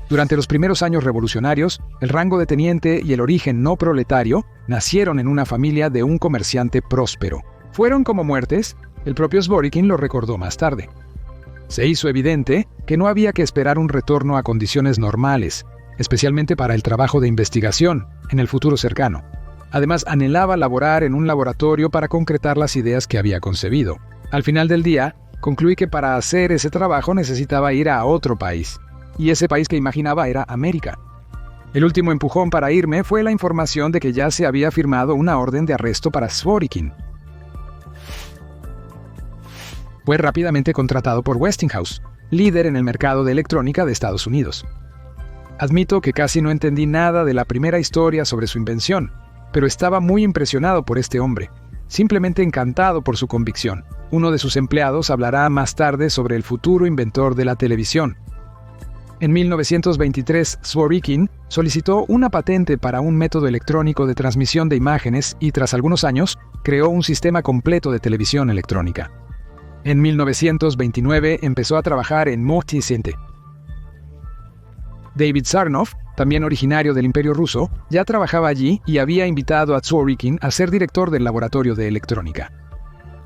Durante los primeros años revolucionarios, el rango de teniente y el origen no proletario nacieron en una familia de un comerciante próspero. ¿Fueron como muertes? El propio Zworykin lo recordó más tarde. Se hizo evidente que no había que esperar un retorno a condiciones normales, especialmente para el trabajo de investigación, en el futuro cercano. Además, anhelaba laborar en un laboratorio para concretar las ideas que había concebido. Al final del día, concluí que para hacer ese trabajo necesitaba ir a otro país, y ese país que imaginaba era América. El último empujón para irme fue la información de que ya se había firmado una orden de arresto para Zworykin. Fue rápidamente contratado por Westinghouse, líder en el mercado de electrónica de Estados Unidos. Admito que casi no entendí nada de la primera historia sobre su invención, pero estaba muy impresionado por este hombre. simplemente encantado por su convicción. Uno de sus empleados hablará más tarde sobre el futuro inventor de la televisión. En 1923, Zworykin solicitó una patente para un método electrónico de transmisión de imágenes y, tras algunos años, creó un sistema completo de televisión electrónica. En 1929 empezó a trabajar en Multisynth. David Sarnoff, también originario del Imperio Ruso, ya trabajaba allí y había invitado a Zworykin a ser director del laboratorio de electrónica.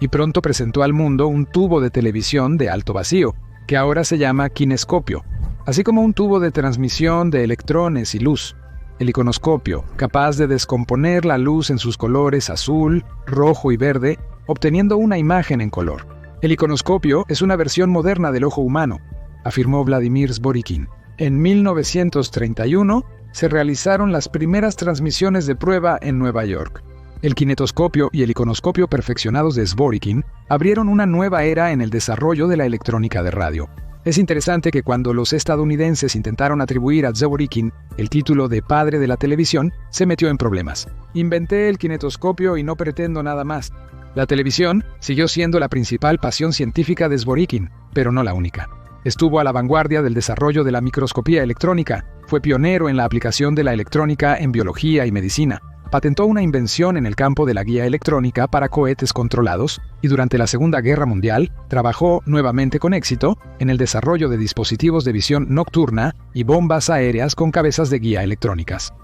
Y pronto presentó al mundo un tubo de televisión de alto vacío, que ahora se llama kinescopio, así como un tubo de transmisión de electrones y luz, el iconoscopio, capaz de descomponer la luz en sus colores azul, rojo y verde, obteniendo una imagen en color. El iconoscopio es una versión moderna del ojo humano, afirmó Vladimir Zworykin. En 1931 se realizaron las primeras transmisiones de prueba en Nueva York. El kinetoscopio y el iconoscopio perfeccionados de Zworykin abrieron una nueva era en el desarrollo de la electrónica de radio. Es interesante que cuando los estadounidenses intentaron atribuir a Zworykin el título de padre de la televisión, se metió en problemas. Inventé el kinetoscopio y no pretendo nada más. La televisión siguió siendo la principal pasión científica de Zworykin, pero no la única. Estuvo a la vanguardia del desarrollo de la microscopía electrónica, fue pionero en la aplicación de la electrónica en biología y medicina, patentó una invención en el campo de la guía electrónica para cohetes controlados y durante la Segunda Guerra Mundial trabajó nuevamente con éxito en el desarrollo de dispositivos de visión nocturna y bombas aéreas con cabezas de guía electrónicas.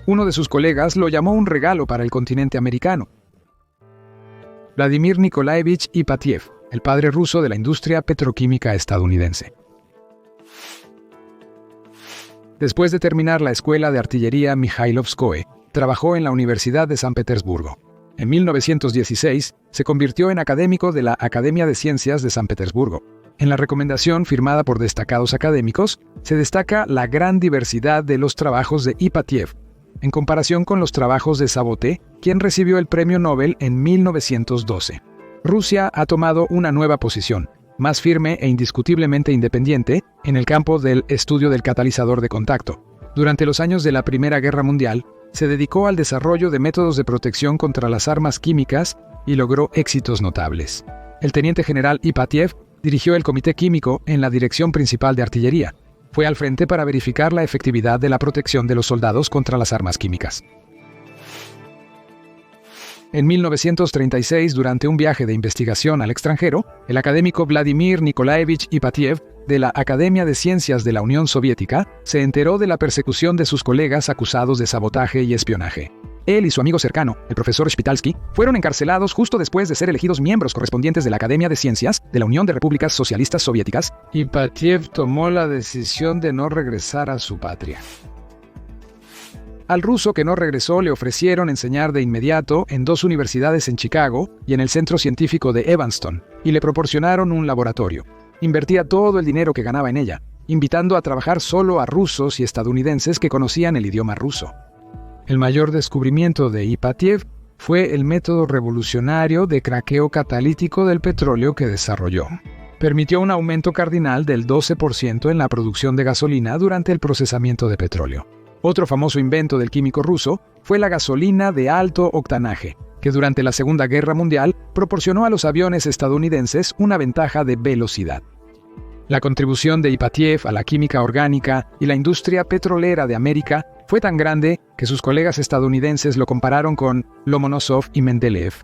Uno de sus colegas lo llamó un regalo para el continente americano. Vladimir Nikolaevich Ipatiev, el padre ruso de la industria petroquímica estadounidense. Después de terminar la escuela de artillería Mikhailovskoye, trabajó en la Universidad de San Petersburgo. En 1916, se convirtió en académico de la Academia de Ciencias de San Petersburgo. En la recomendación firmada por destacados académicos, se destaca la gran diversidad de los trabajos de Ipatiev, en comparación con los trabajos de Saboté, quien recibió el Premio Nobel en 1912. Rusia ha tomado una nueva posición, más firme e indiscutiblemente independiente, en el campo del estudio del catalizador de contacto. Durante los años de la Primera Guerra Mundial, se dedicó al desarrollo de métodos de protección contra las armas químicas y logró éxitos notables. El teniente general Ipatiev dirigió el Comité Químico en la Dirección Principal de Artillería. Fue al frente para verificar la efectividad de la protección de los soldados contra las armas químicas. En 1936, durante un viaje de investigación al extranjero, el académico Vladimir Nikolaevich Ipatiev, de la Academia de Ciencias de la Unión Soviética, se enteró de la persecución de sus colegas acusados de sabotaje y espionaje. Él y su amigo cercano, el profesor Shpitalsky, fueron encarcelados justo después de ser elegidos miembros correspondientes de la Academia de Ciencias de la Unión de Repúblicas Socialistas Soviéticas. Ipatiev tomó la decisión de no regresar a su patria. Al ruso que no regresó le ofrecieron enseñar de inmediato en 2 universidades en Chicago y en el Centro Científico de Evanston, y le proporcionaron un laboratorio. Invertía todo el dinero que ganaba en ella, invitando a trabajar solo a rusos y estadounidenses que conocían el idioma ruso. El mayor descubrimiento de Ipatiev fue el método revolucionario de craqueo catalítico del petróleo que desarrolló. Permitió un aumento cardinal del 12% en la producción de gasolina durante el procesamiento de petróleo. Otro famoso invento del químico ruso fue la gasolina de alto octanaje, que durante la Segunda Guerra Mundial proporcionó a los aviones estadounidenses una ventaja de velocidad. La contribución de Ipatiev a la química orgánica y la industria petrolera de América fue tan grande que sus colegas estadounidenses lo compararon con Lomonosov y Mendeleev.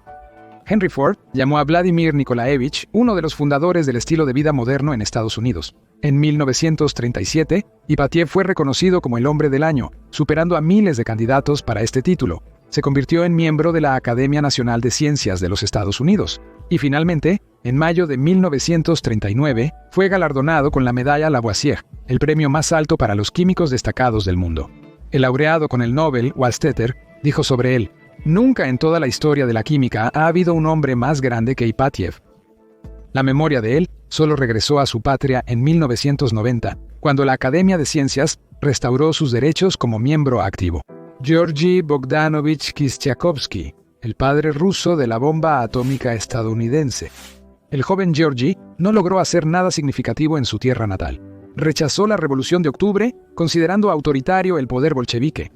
Henry Ford llamó a Vladimir Nikolaevich uno de los fundadores del estilo de vida moderno en Estados Unidos. En 1937, Ipatiev fue reconocido como el hombre del año, superando a miles de candidatos para este título. Se convirtió en miembro de la Academia Nacional de Ciencias de los Estados Unidos. Y finalmente, en mayo de 1939, fue galardonado con la medalla Lavoisier, el premio más alto para los químicos destacados del mundo. El laureado con el Nobel, Waldstetter, dijo sobre él: «Nunca en toda la historia de la química ha habido un hombre más grande que Ipatiev». La memoria de él solo regresó a su patria en 1990, cuando la Academia de Ciencias restauró sus derechos como miembro activo. Georgy Bogdanovich Kistiakovsky, el padre ruso de la bomba atómica estadounidense. El joven Georgy no logró hacer nada significativo en su tierra natal. Rechazó la Revolución de Octubre, considerando autoritario el poder bolchevique.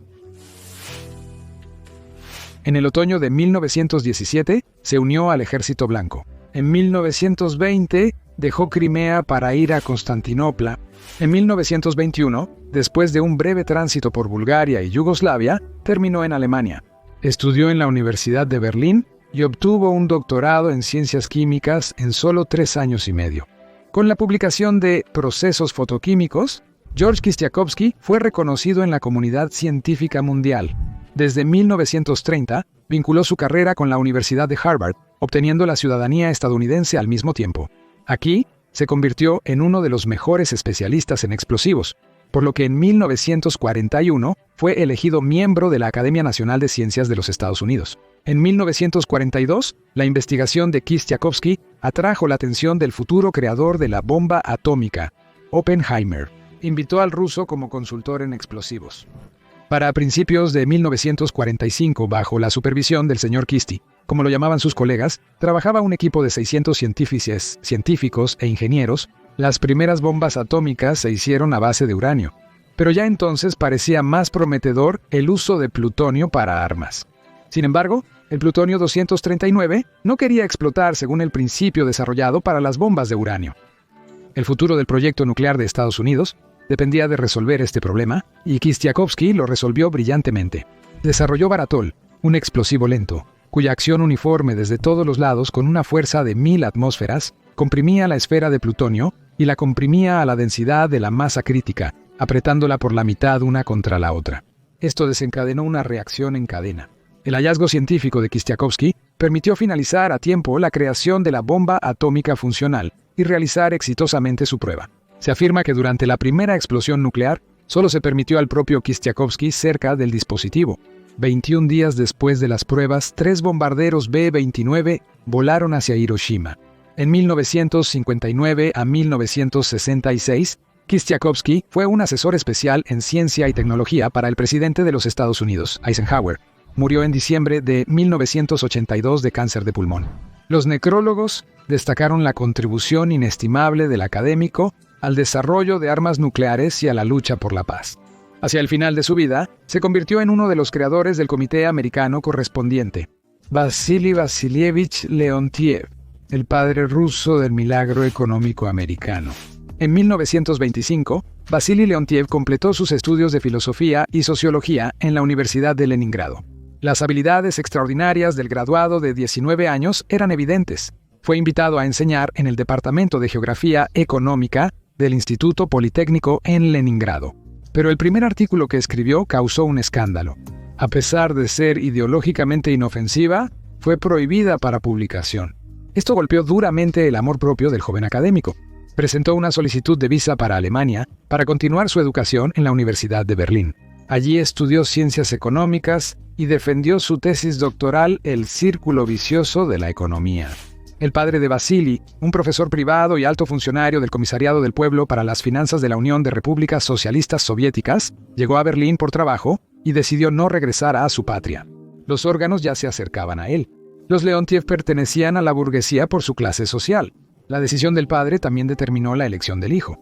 En el otoño de 1917 se unió al Ejército Blanco. En 1920 dejó Crimea para ir a Constantinopla. En 1921, después de un breve tránsito por Bulgaria y Yugoslavia, terminó en Alemania. Estudió en la Universidad de Berlín y obtuvo un doctorado en ciencias químicas en solo 3 años y medio. Con la publicación de Procesos fotoquímicos, George Kistiakowsky fue reconocido en la comunidad científica mundial. Desde 1930, vinculó su carrera con la Universidad de Harvard, obteniendo la ciudadanía estadounidense al mismo tiempo. Aquí, se convirtió en uno de los mejores especialistas en explosivos, por lo que en 1941 fue elegido miembro de la Academia Nacional de Ciencias de los Estados Unidos. En 1942, la investigación de Kistiakowsky atrajo la atención del futuro creador de la bomba atómica, Oppenheimer. Invitó al ruso como consultor en explosivos. Para principios de 1945, bajo la supervisión del señor Kisti, como lo llamaban sus colegas, trabajaba un equipo de 600 científicos e ingenieros. Las primeras bombas atómicas se hicieron a base de uranio, pero ya entonces parecía más prometedor el uso de plutonio para armas. Sin embargo, el plutonio 239 no quería explotar según el principio desarrollado para las bombas de uranio. El futuro del proyecto nuclear de Estados Unidos dependía de resolver este problema, y Kistiakowsky lo resolvió brillantemente. Desarrolló Baratol, un explosivo lento, cuya acción uniforme desde todos los lados con una fuerza de 1000 atmósferas comprimía la esfera de plutonio y la comprimía a la densidad de la masa crítica, apretándola por la mitad una contra la otra. Esto desencadenó una reacción en cadena. El hallazgo científico de Kistiakowsky permitió finalizar a tiempo la creación de la bomba atómica funcional y realizar exitosamente su prueba. Se afirma que durante la primera explosión nuclear solo se permitió al propio Kistiakowsky cerca del dispositivo. 21 días después de las pruebas, 3 bombarderos B-29 volaron hacia Hiroshima. En 1959 a 1966, Kistiakowsky fue un asesor especial en ciencia y tecnología para el presidente de los Estados Unidos, Eisenhower. Murió en diciembre de 1982 de cáncer de pulmón. Los necrólogos destacaron la contribución inestimable del académico al desarrollo de armas nucleares y a la lucha por la paz. Hacia el final de su vida, se convirtió en uno de los creadores del Comité Americano Correspondiente, Vasily Vasilievich Leontiev, el padre ruso del milagro económico americano. En 1925, Vasily Leontiev completó sus estudios de filosofía y sociología en la Universidad de Leningrado. Las habilidades extraordinarias del graduado de 19 años eran evidentes. Fue invitado a enseñar en el Departamento de Geografía Económica del Instituto Politécnico en Leningrado. Pero el primer artículo que escribió causó un escándalo. A pesar de ser ideológicamente inofensiva, fue prohibida para publicación. Esto golpeó duramente el amor propio del joven académico. Presentó una solicitud de visa para Alemania para continuar su educación en la Universidad de Berlín. Allí estudió ciencias económicas y defendió su tesis doctoral El círculo vicioso de la economía. El padre de Vasily, un profesor privado y alto funcionario del Comisariado del Pueblo para las Finanzas de la Unión de Repúblicas Socialistas Soviéticas, llegó a Berlín por trabajo y decidió no regresar a su patria. Los órganos ya se acercaban a él. Los Leontiev pertenecían a la burguesía por su clase social. La decisión del padre también determinó la elección del hijo.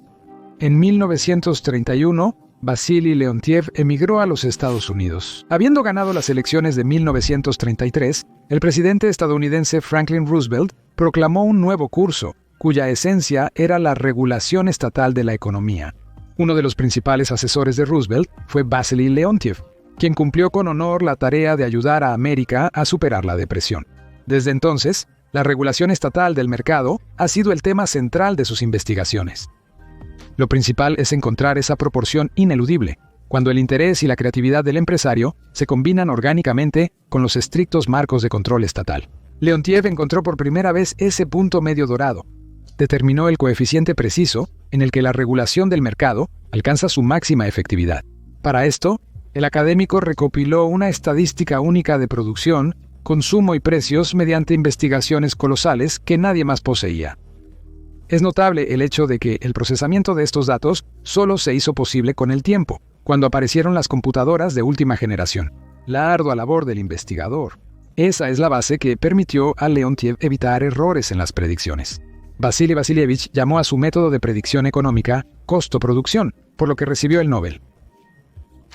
En 1931, Vasily Leontiev emigró a los Estados Unidos. Habiendo ganado las elecciones de 1933, el presidente estadounidense Franklin Roosevelt proclamó un nuevo curso, cuya esencia era la regulación estatal de la economía. Uno de los principales asesores de Roosevelt fue Vasily Leontiev, quien cumplió con honor la tarea de ayudar a América a superar la depresión. Desde entonces, la regulación estatal del mercado ha sido el tema central de sus investigaciones. Lo principal es encontrar esa proporción ineludible, cuando el interés y la creatividad del empresario se combinan orgánicamente con los estrictos marcos de control estatal. Leontiev encontró por primera vez ese punto medio dorado. Determinó el coeficiente preciso en el que la regulación del mercado alcanza su máxima efectividad. Para esto, el académico recopiló una estadística única de producción, consumo y precios mediante investigaciones colosales que nadie más poseía. Es notable el hecho de que el procesamiento de estos datos solo se hizo posible con el tiempo, cuando aparecieron las computadoras de última generación. La ardua labor del investigador. Esa es la base que permitió a Leontiev evitar errores en las predicciones. Vasily Vasilievich llamó a su método de predicción económica costo-producción, por lo que recibió el Nobel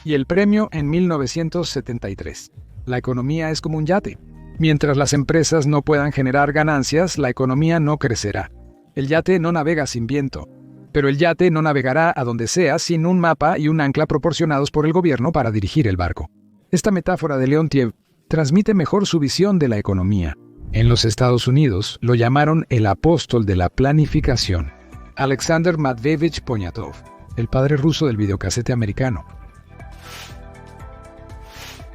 y el premio en 1973. La economía es como un yate. Mientras las empresas no puedan generar ganancias, la economía no crecerá. El yate no navega sin viento, pero el yate no navegará a donde sea sin un mapa y un ancla proporcionados por el gobierno para dirigir el barco. Esta metáfora de Leontiev transmite mejor su visión de la economía. En los Estados Unidos lo llamaron el apóstol de la planificación. Alexander Matveevich Poniatov, el padre ruso del videocasete americano.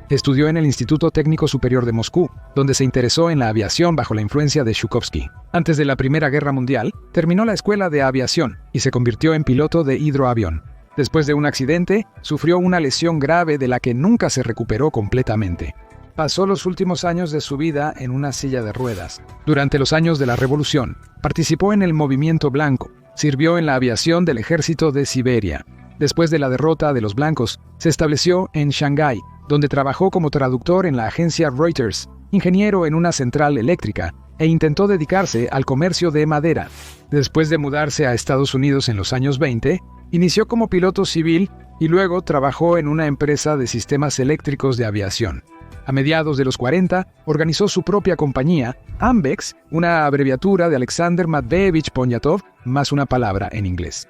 Estudió en el Instituto Técnico Superior de Moscú, donde se interesó en la aviación bajo la influencia de Zhukovsky. Antes de la Primera Guerra Mundial, terminó la escuela de aviación y se convirtió en piloto de hidroavión. Después de un accidente, sufrió una lesión grave de la que nunca se recuperó completamente. Pasó los últimos años de su vida en una silla de ruedas. Durante los años de la Revolución, participó en el Movimiento Blanco. Sirvió en la aviación del Ejército de Siberia. Después de la derrota de los blancos, se estableció en Shanghái, donde trabajó como traductor en la agencia Reuters, ingeniero en una central eléctrica, e intentó dedicarse al comercio de madera. Después de mudarse a Estados Unidos en los años 20, inició como piloto civil y luego trabajó en una empresa de sistemas eléctricos de aviación. A mediados de los 40, organizó su propia compañía, Ambex, una abreviatura de Alexander Matveevich Poniatov, más una palabra en inglés.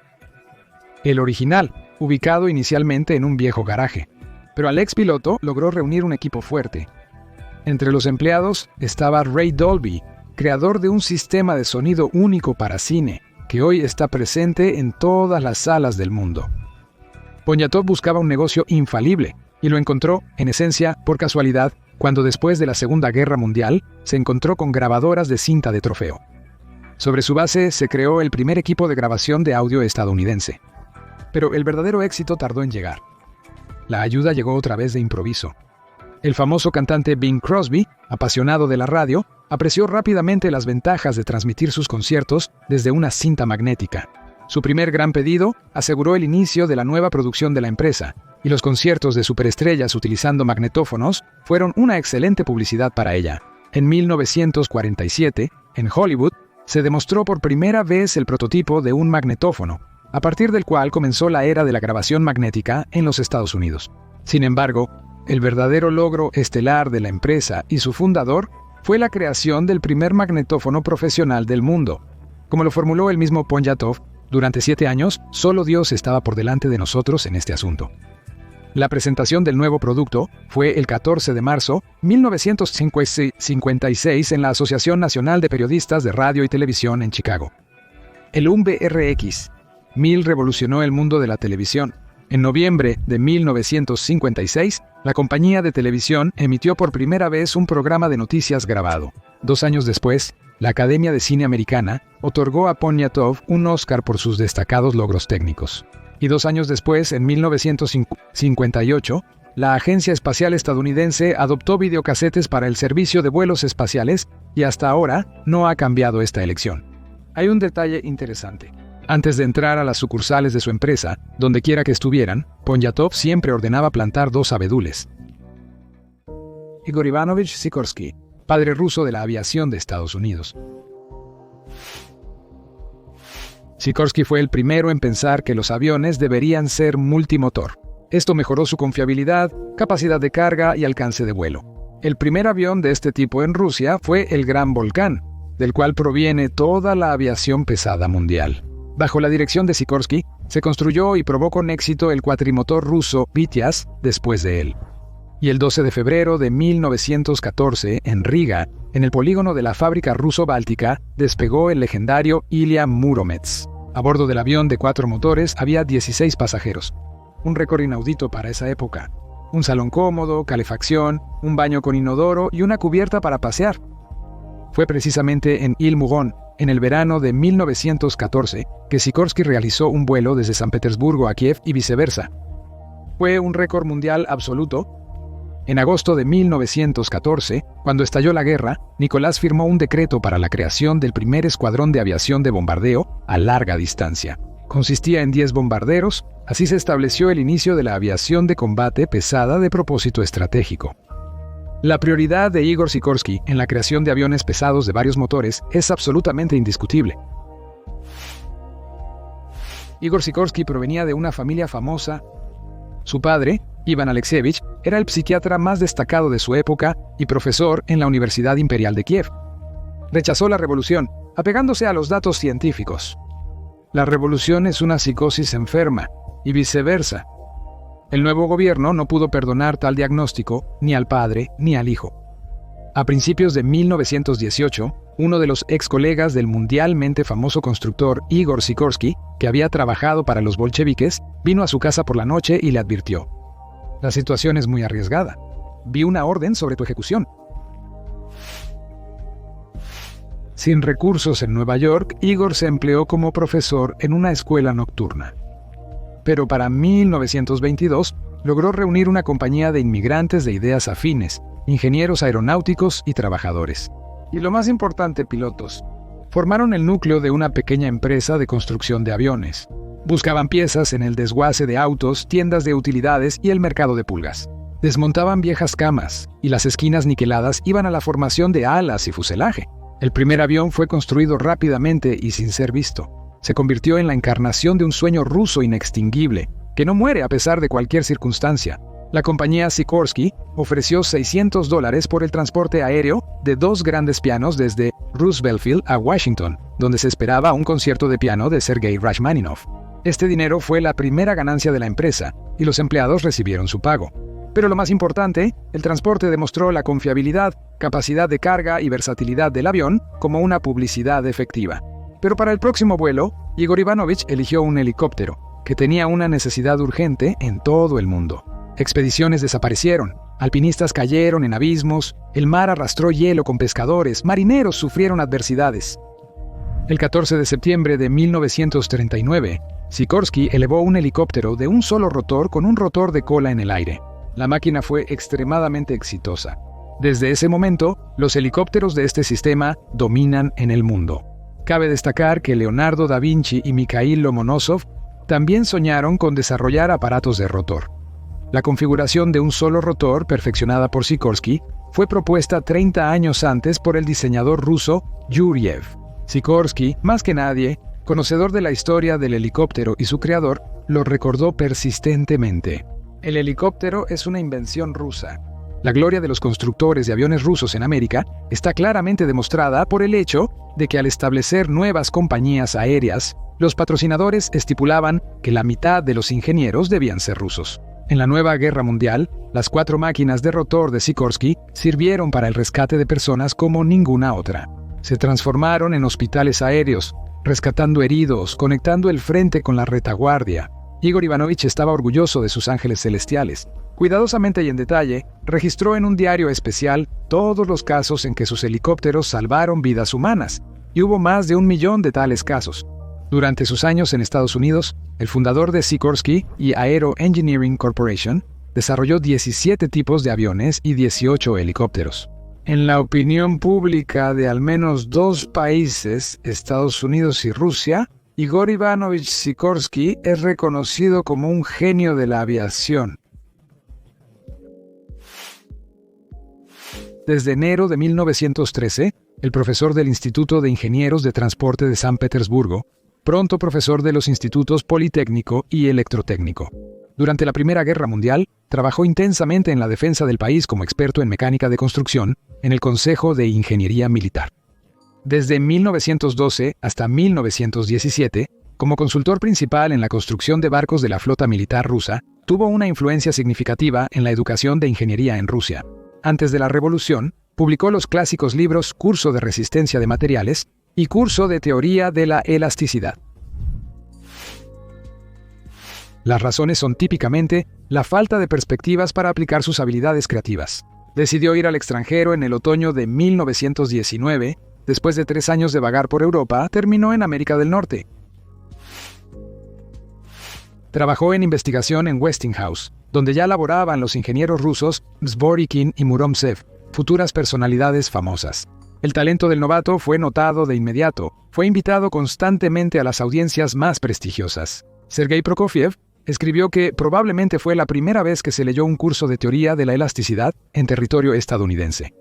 El original, ubicado inicialmente en un viejo garaje. Pero al ex piloto logró reunir un equipo fuerte. Entre los empleados estaba Ray Dolby, creador de un sistema de sonido único para cine, que hoy está presente en todas las salas del mundo. Poniatov buscaba un negocio infalible, y lo encontró, en esencia, por casualidad, cuando después de la Segunda Guerra Mundial se encontró con grabadoras de cinta de trofeo. Sobre su base se creó el primer equipo de grabación de audio estadounidense. Pero el verdadero éxito tardó en llegar. La ayuda llegó otra vez de improviso. El famoso cantante Bing Crosby, apasionado de la radio, apreció rápidamente las ventajas de transmitir sus conciertos desde una cinta magnética. Su primer gran pedido aseguró el inicio de la nueva producción de la empresa, y los conciertos de superestrellas utilizando magnetófonos fueron una excelente publicidad para ella. En 1947, en Hollywood, se demostró por primera vez el prototipo de un magnetófono, a partir del cual comenzó la era de la grabación magnética en los Estados Unidos. Sin embargo, el verdadero logro estelar de la empresa y su fundador fue la creación del primer magnetófono profesional del mundo. Como lo formuló el mismo Poniatov, durante 7 años, solo Dios estaba por delante de nosotros en este asunto. La presentación del nuevo producto fue el 14 de marzo de 1956 en la Asociación Nacional de Periodistas de Radio y Televisión en Chicago. El UMB-RX 1000 revolucionó el mundo de la televisión. En noviembre de 1956, la compañía de televisión emitió por primera vez un programa de noticias grabado. 2 años después, la Academia de Cine Americana otorgó a Poniatov un Oscar por sus destacados logros técnicos. Y 2 años después, en 1958, la Agencia Espacial Estadounidense adoptó videocasetes para el servicio de vuelos espaciales y hasta ahora no ha cambiado esta elección. Hay un detalle interesante. Antes de entrar a las sucursales de su empresa, donde quiera que estuvieran, Poniatov siempre ordenaba plantar 2 abedules. Igor Ivanovich Sikorsky, padre ruso de la aviación de Estados Unidos. Sikorsky fue el primero en pensar que los aviones deberían ser multimotor. Esto mejoró su confiabilidad, capacidad de carga y alcance de vuelo. El primer avión de este tipo en Rusia fue el Gran Volcán, del cual proviene toda la aviación pesada mundial. Bajo la dirección de Sikorsky, se construyó y probó con éxito el cuatrimotor ruso Vityaz después de él. Y el 12 de febrero de 1914, en Riga, en el polígono de la fábrica ruso-báltica, despegó el legendario Ilya Muromets. A bordo del avión de 4 motores había 16 pasajeros. Un récord inaudito para esa época. Un salón cómodo, calefacción, un baño con inodoro y una cubierta para pasear. Fue precisamente en Île-Mouron, en el verano de 1914, que Sikorsky realizó un vuelo desde San Petersburgo a Kiev y viceversa. Fue un récord mundial absoluto. En agosto de 1914, cuando estalló la guerra, Nicolás firmó un decreto para la creación del primer escuadrón de aviación de bombardeo a larga distancia. Consistía en 10 bombarderos, así se estableció el inicio de la aviación de combate pesada de propósito estratégico. La prioridad de Igor Sikorsky en la creación de aviones pesados de varios motores es absolutamente indiscutible. Igor Sikorsky provenía de una familia famosa Su padre, Iván Alexievich, era el psiquiatra más destacado de su época y profesor en la Universidad Imperial de Kiev. Rechazó la revolución, apegándose a los datos científicos. La revolución es una psicosis enferma, y viceversa. El nuevo gobierno no pudo perdonar tal diagnóstico ni al padre ni al hijo. A principios de 1918, uno de los ex colegas del mundialmente famoso constructor Igor Sikorsky, que había trabajado para los bolcheviques, vino a su casa por la noche y le advirtió: «La situación es muy arriesgada. Vi una orden sobre tu ejecución». Sin recursos en Nueva York, Igor se empleó como profesor en una escuela nocturna. Pero para 1922 logró reunir una compañía de inmigrantes de ideas afines, ingenieros aeronáuticos y trabajadores. Y lo más importante, pilotos. Formaron el núcleo de una pequeña empresa de construcción de aviones. Buscaban piezas en el desguace de autos, tiendas de utilidades y el mercado de pulgas. Desmontaban viejas camas, y las esquinas niqueladas iban a la formación de alas y fuselaje. El primer avión fue construido rápidamente y sin ser visto. Se convirtió en la encarnación de un sueño ruso inextinguible, que no muere a pesar de cualquier circunstancia. La compañía Sikorsky ofreció $600 por el transporte aéreo de 2 grandes pianos desde Roosevelt Field a Washington, donde se esperaba un concierto de piano de Sergei Rachmaninoff. Este dinero fue la primera ganancia de la empresa, y los empleados recibieron su pago. Pero lo más importante, el transporte demostró la confiabilidad, capacidad de carga y versatilidad del avión como una publicidad efectiva. Pero para el próximo vuelo, Igor Ivanovich eligió un helicóptero, que tenía una necesidad urgente en todo el mundo. Expediciones desaparecieron, alpinistas cayeron en abismos, el mar arrastró hielo con pescadores, marineros sufrieron adversidades. El 14 de septiembre de 1939, Sikorsky elevó un helicóptero de un solo rotor con un rotor de cola en el aire. La máquina fue extremadamente exitosa. Desde ese momento, los helicópteros de este sistema dominan en el mundo. Cabe destacar que Leonardo da Vinci y Mikhail Lomonosov también soñaron con desarrollar aparatos de rotor. La configuración de un solo rotor, perfeccionada por Sikorsky, fue propuesta 30 años antes por el diseñador ruso Yuriev. Sikorsky, más que nadie, conocedor de la historia del helicóptero y su creador, lo recordó persistentemente. El helicóptero es una invención rusa. La gloria de los constructores de aviones rusos en América está claramente demostrada por el hecho de que al establecer nuevas compañías aéreas, los patrocinadores estipulaban que la mitad de los ingenieros debían ser rusos. En la Nueva Guerra Mundial, las 4 máquinas de rotor de Sikorsky sirvieron para el rescate de personas como ninguna otra. Se transformaron en hospitales aéreos, rescatando heridos, conectando el frente con la retaguardia. Igor Ivanovich estaba orgulloso de sus ángeles celestiales. Cuidadosamente y en detalle, registró en un diario especial todos los casos en que sus helicópteros salvaron vidas humanas, y hubo más de 1 millón de tales casos. Durante sus años en Estados Unidos, el fundador de Sikorsky y Aero Engineering Corporation desarrolló 17 tipos de aviones y 18 helicópteros. En la opinión pública de al menos 2 países, Estados Unidos y Rusia, Igor Ivanovich Sikorsky es reconocido como un genio de la aviación. Desde enero de 1913, el profesor del Instituto de Ingenieros de Transporte de San Petersburgo, pronto profesor de los institutos Politécnico y Electrotécnico. Durante la Primera Guerra Mundial, trabajó intensamente en la defensa del país como experto en mecánica de construcción en el Consejo de Ingeniería Militar. Desde 1912 hasta 1917, como consultor principal en la construcción de barcos de la flota militar rusa, tuvo una influencia significativa en la educación de ingeniería en Rusia. Antes de la Revolución, publicó los clásicos libros Curso de Resistencia de Materiales y Curso de Teoría de la Elasticidad. Las razones son típicamente la falta de perspectivas para aplicar sus habilidades creativas. Decidió ir al extranjero en el otoño de 1919. Después de 3 años de vagar por Europa, terminó en América del Norte. Trabajó en investigación en Westinghouse, donde ya laboraban los ingenieros rusos Zborikin y Muromtsev, futuras personalidades famosas. El talento del novato fue notado de inmediato. Fue invitado constantemente a las audiencias más prestigiosas. Sergei Prokofiev escribió que probablemente fue la primera vez que se leyó un curso de teoría de la elasticidad en territorio estadounidense.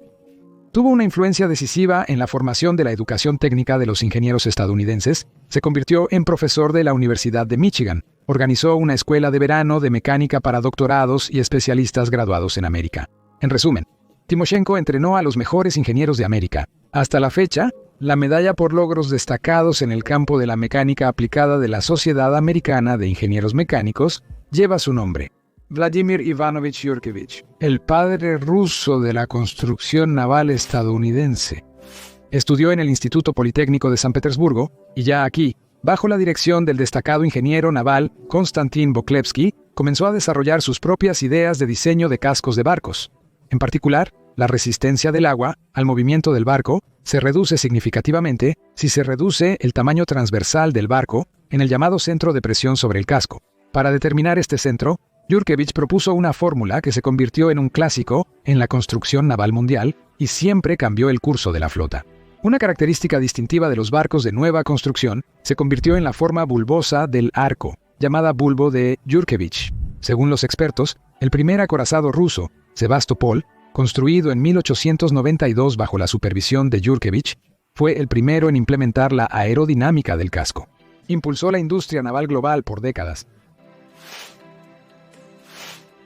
Tuvo una influencia decisiva en la formación de la educación técnica de los ingenieros estadounidenses. Se convirtió en profesor de la Universidad de Michigan, organizó una escuela de verano de mecánica para doctorados y especialistas graduados en América. En resumen, Timoshenko entrenó a los mejores ingenieros de América. Hasta la fecha, la medalla por logros destacados en el campo de la mecánica aplicada de la Sociedad Americana de Ingenieros Mecánicos lleva su nombre. Vladimir Ivanovich Yurkevich, el padre ruso de la construcción naval estadounidense. Estudió en el Instituto Politécnico de San Petersburgo y ya aquí, bajo la dirección del destacado ingeniero naval Konstantin Boklevsky, comenzó a desarrollar sus propias ideas de diseño de cascos de barcos. En particular, la resistencia del agua al movimiento del barco se reduce significativamente si se reduce el tamaño transversal del barco en el llamado centro de presión sobre el casco. Para determinar este centro, Yurkevich propuso una fórmula que se convirtió en un clásico en la construcción naval mundial y siempre cambió el curso de la flota. Una característica distintiva de los barcos de nueva construcción se convirtió en la forma bulbosa del arco, llamada bulbo de Yurkevich. Según los expertos, el primer acorazado ruso, Sebastopol, construido en 1892 bajo la supervisión de Yurkevich, fue el primero en implementar la aerodinámica del casco. Impulsó la industria naval global por décadas.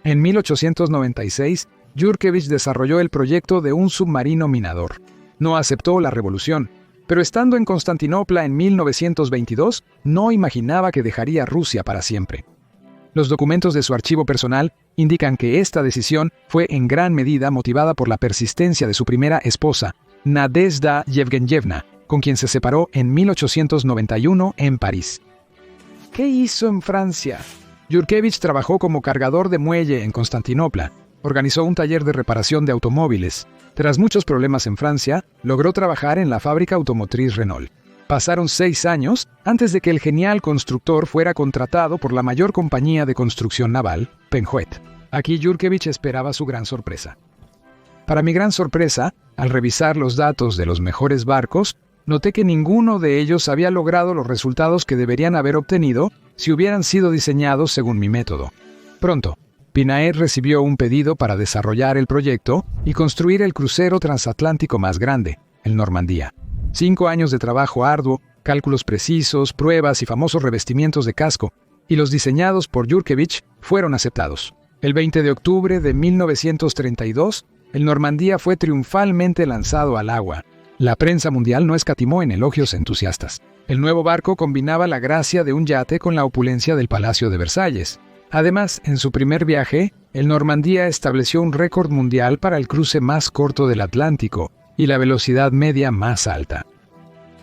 En 1896, Yurkevich desarrolló el proyecto de un submarino minador. No aceptó la revolución, pero estando en Constantinopla en 1922, no imaginaba que dejaría Rusia para siempre. Los documentos de su archivo personal indican que esta decisión fue en gran medida motivada por la persistencia de su primera esposa, Nadezhda Yevgenyevna, con quien se separó en 1891 en París. ¿Qué hizo en Francia? Yurkevich trabajó como cargador de muelle en Constantinopla. Organizó un taller de reparación de automóviles. Tras muchos problemas en Francia, logró trabajar en la fábrica automotriz Renault. Pasaron 6 años antes de que el genial constructor fuera contratado por la mayor compañía de construcción naval, Penhuet. Aquí Yurkevich esperaba su gran sorpresa. Para mi gran sorpresa, al revisar los datos de los mejores barcos, noté que ninguno de ellos había logrado los resultados que deberían haber obtenido si hubieran sido diseñados según mi método. Pronto, Pinaer recibió un pedido para desarrollar el proyecto y construir el crucero transatlántico más grande, el Normandía. 5 años de trabajo arduo, cálculos precisos, pruebas y famosos revestimientos de casco, y los diseñados por Yurkevich fueron aceptados. El 20 de octubre de 1932, el Normandía fue triunfalmente lanzado al agua. La prensa mundial no escatimó en elogios entusiastas. El nuevo barco combinaba la gracia de un yate con la opulencia del Palacio de Versalles. Además, en su primer viaje, el Normandía estableció un récord mundial para el cruce más corto del Atlántico y la velocidad media más alta.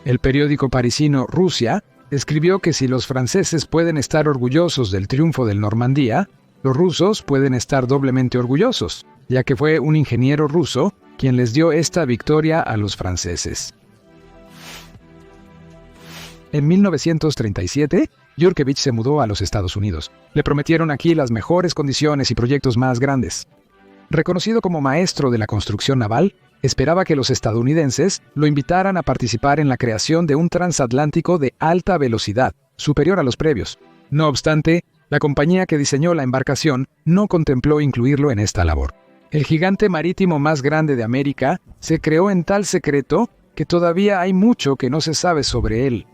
El periódico parisino Rusia escribió que si los franceses pueden estar orgullosos del triunfo del Normandía, los rusos pueden estar doblemente orgullosos, ya que fue un ingeniero ruso quien les dio esta victoria a los franceses. En 1937, Yurkevich se mudó a los Estados Unidos. Le prometieron aquí las mejores condiciones y proyectos más grandes. Reconocido como maestro de la construcción naval, esperaba que los estadounidenses lo invitaran a participar en la creación de un transatlántico de alta velocidad, superior a los previos. No obstante, la compañía que diseñó la embarcación no contempló incluirlo en esta labor. El gigante marítimo más grande de América se creó en tal secreto que todavía hay mucho que no se sabe sobre él.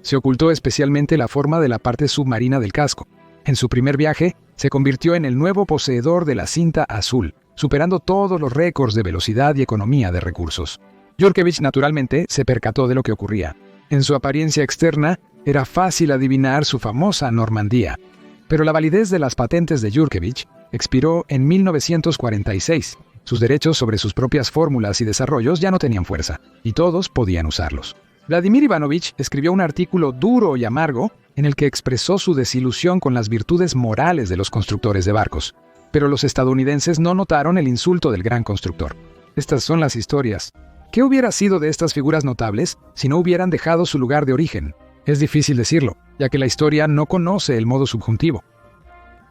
Se ocultó especialmente la forma de la parte submarina del casco. En su primer viaje, se convirtió en el nuevo poseedor de la cinta azul, superando todos los récords de velocidad y economía de recursos. Yurkevich, naturalmente, se percató de lo que ocurría. En su apariencia externa, era fácil adivinar su famosa Normandía. Pero la validez de las patentes de Yurkevich expiró en 1946. Sus derechos sobre sus propias fórmulas y desarrollos ya no tenían fuerza, y todos podían usarlos. Vladimir Ivanovich escribió un artículo duro y amargo en el que expresó su desilusión con las virtudes morales de los constructores de barcos. Pero los estadounidenses no notaron el insulto del gran constructor. Estas son las historias. ¿Qué hubiera sido de estas figuras notables si no hubieran dejado su lugar de origen? Es difícil decirlo, ya que la historia no conoce el modo subjuntivo.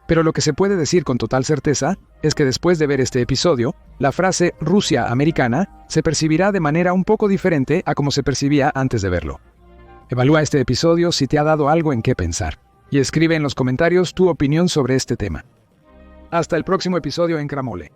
Pero lo que se puede decir con total certeza es que después de ver este episodio, la frase Rusia americana se percibirá de manera un poco diferente a como se percibía antes de verlo. Evalúa este episodio si te ha dado algo en qué pensar, y escribe en los comentarios tu opinión sobre este tema. Hasta el próximo episodio en Cramole.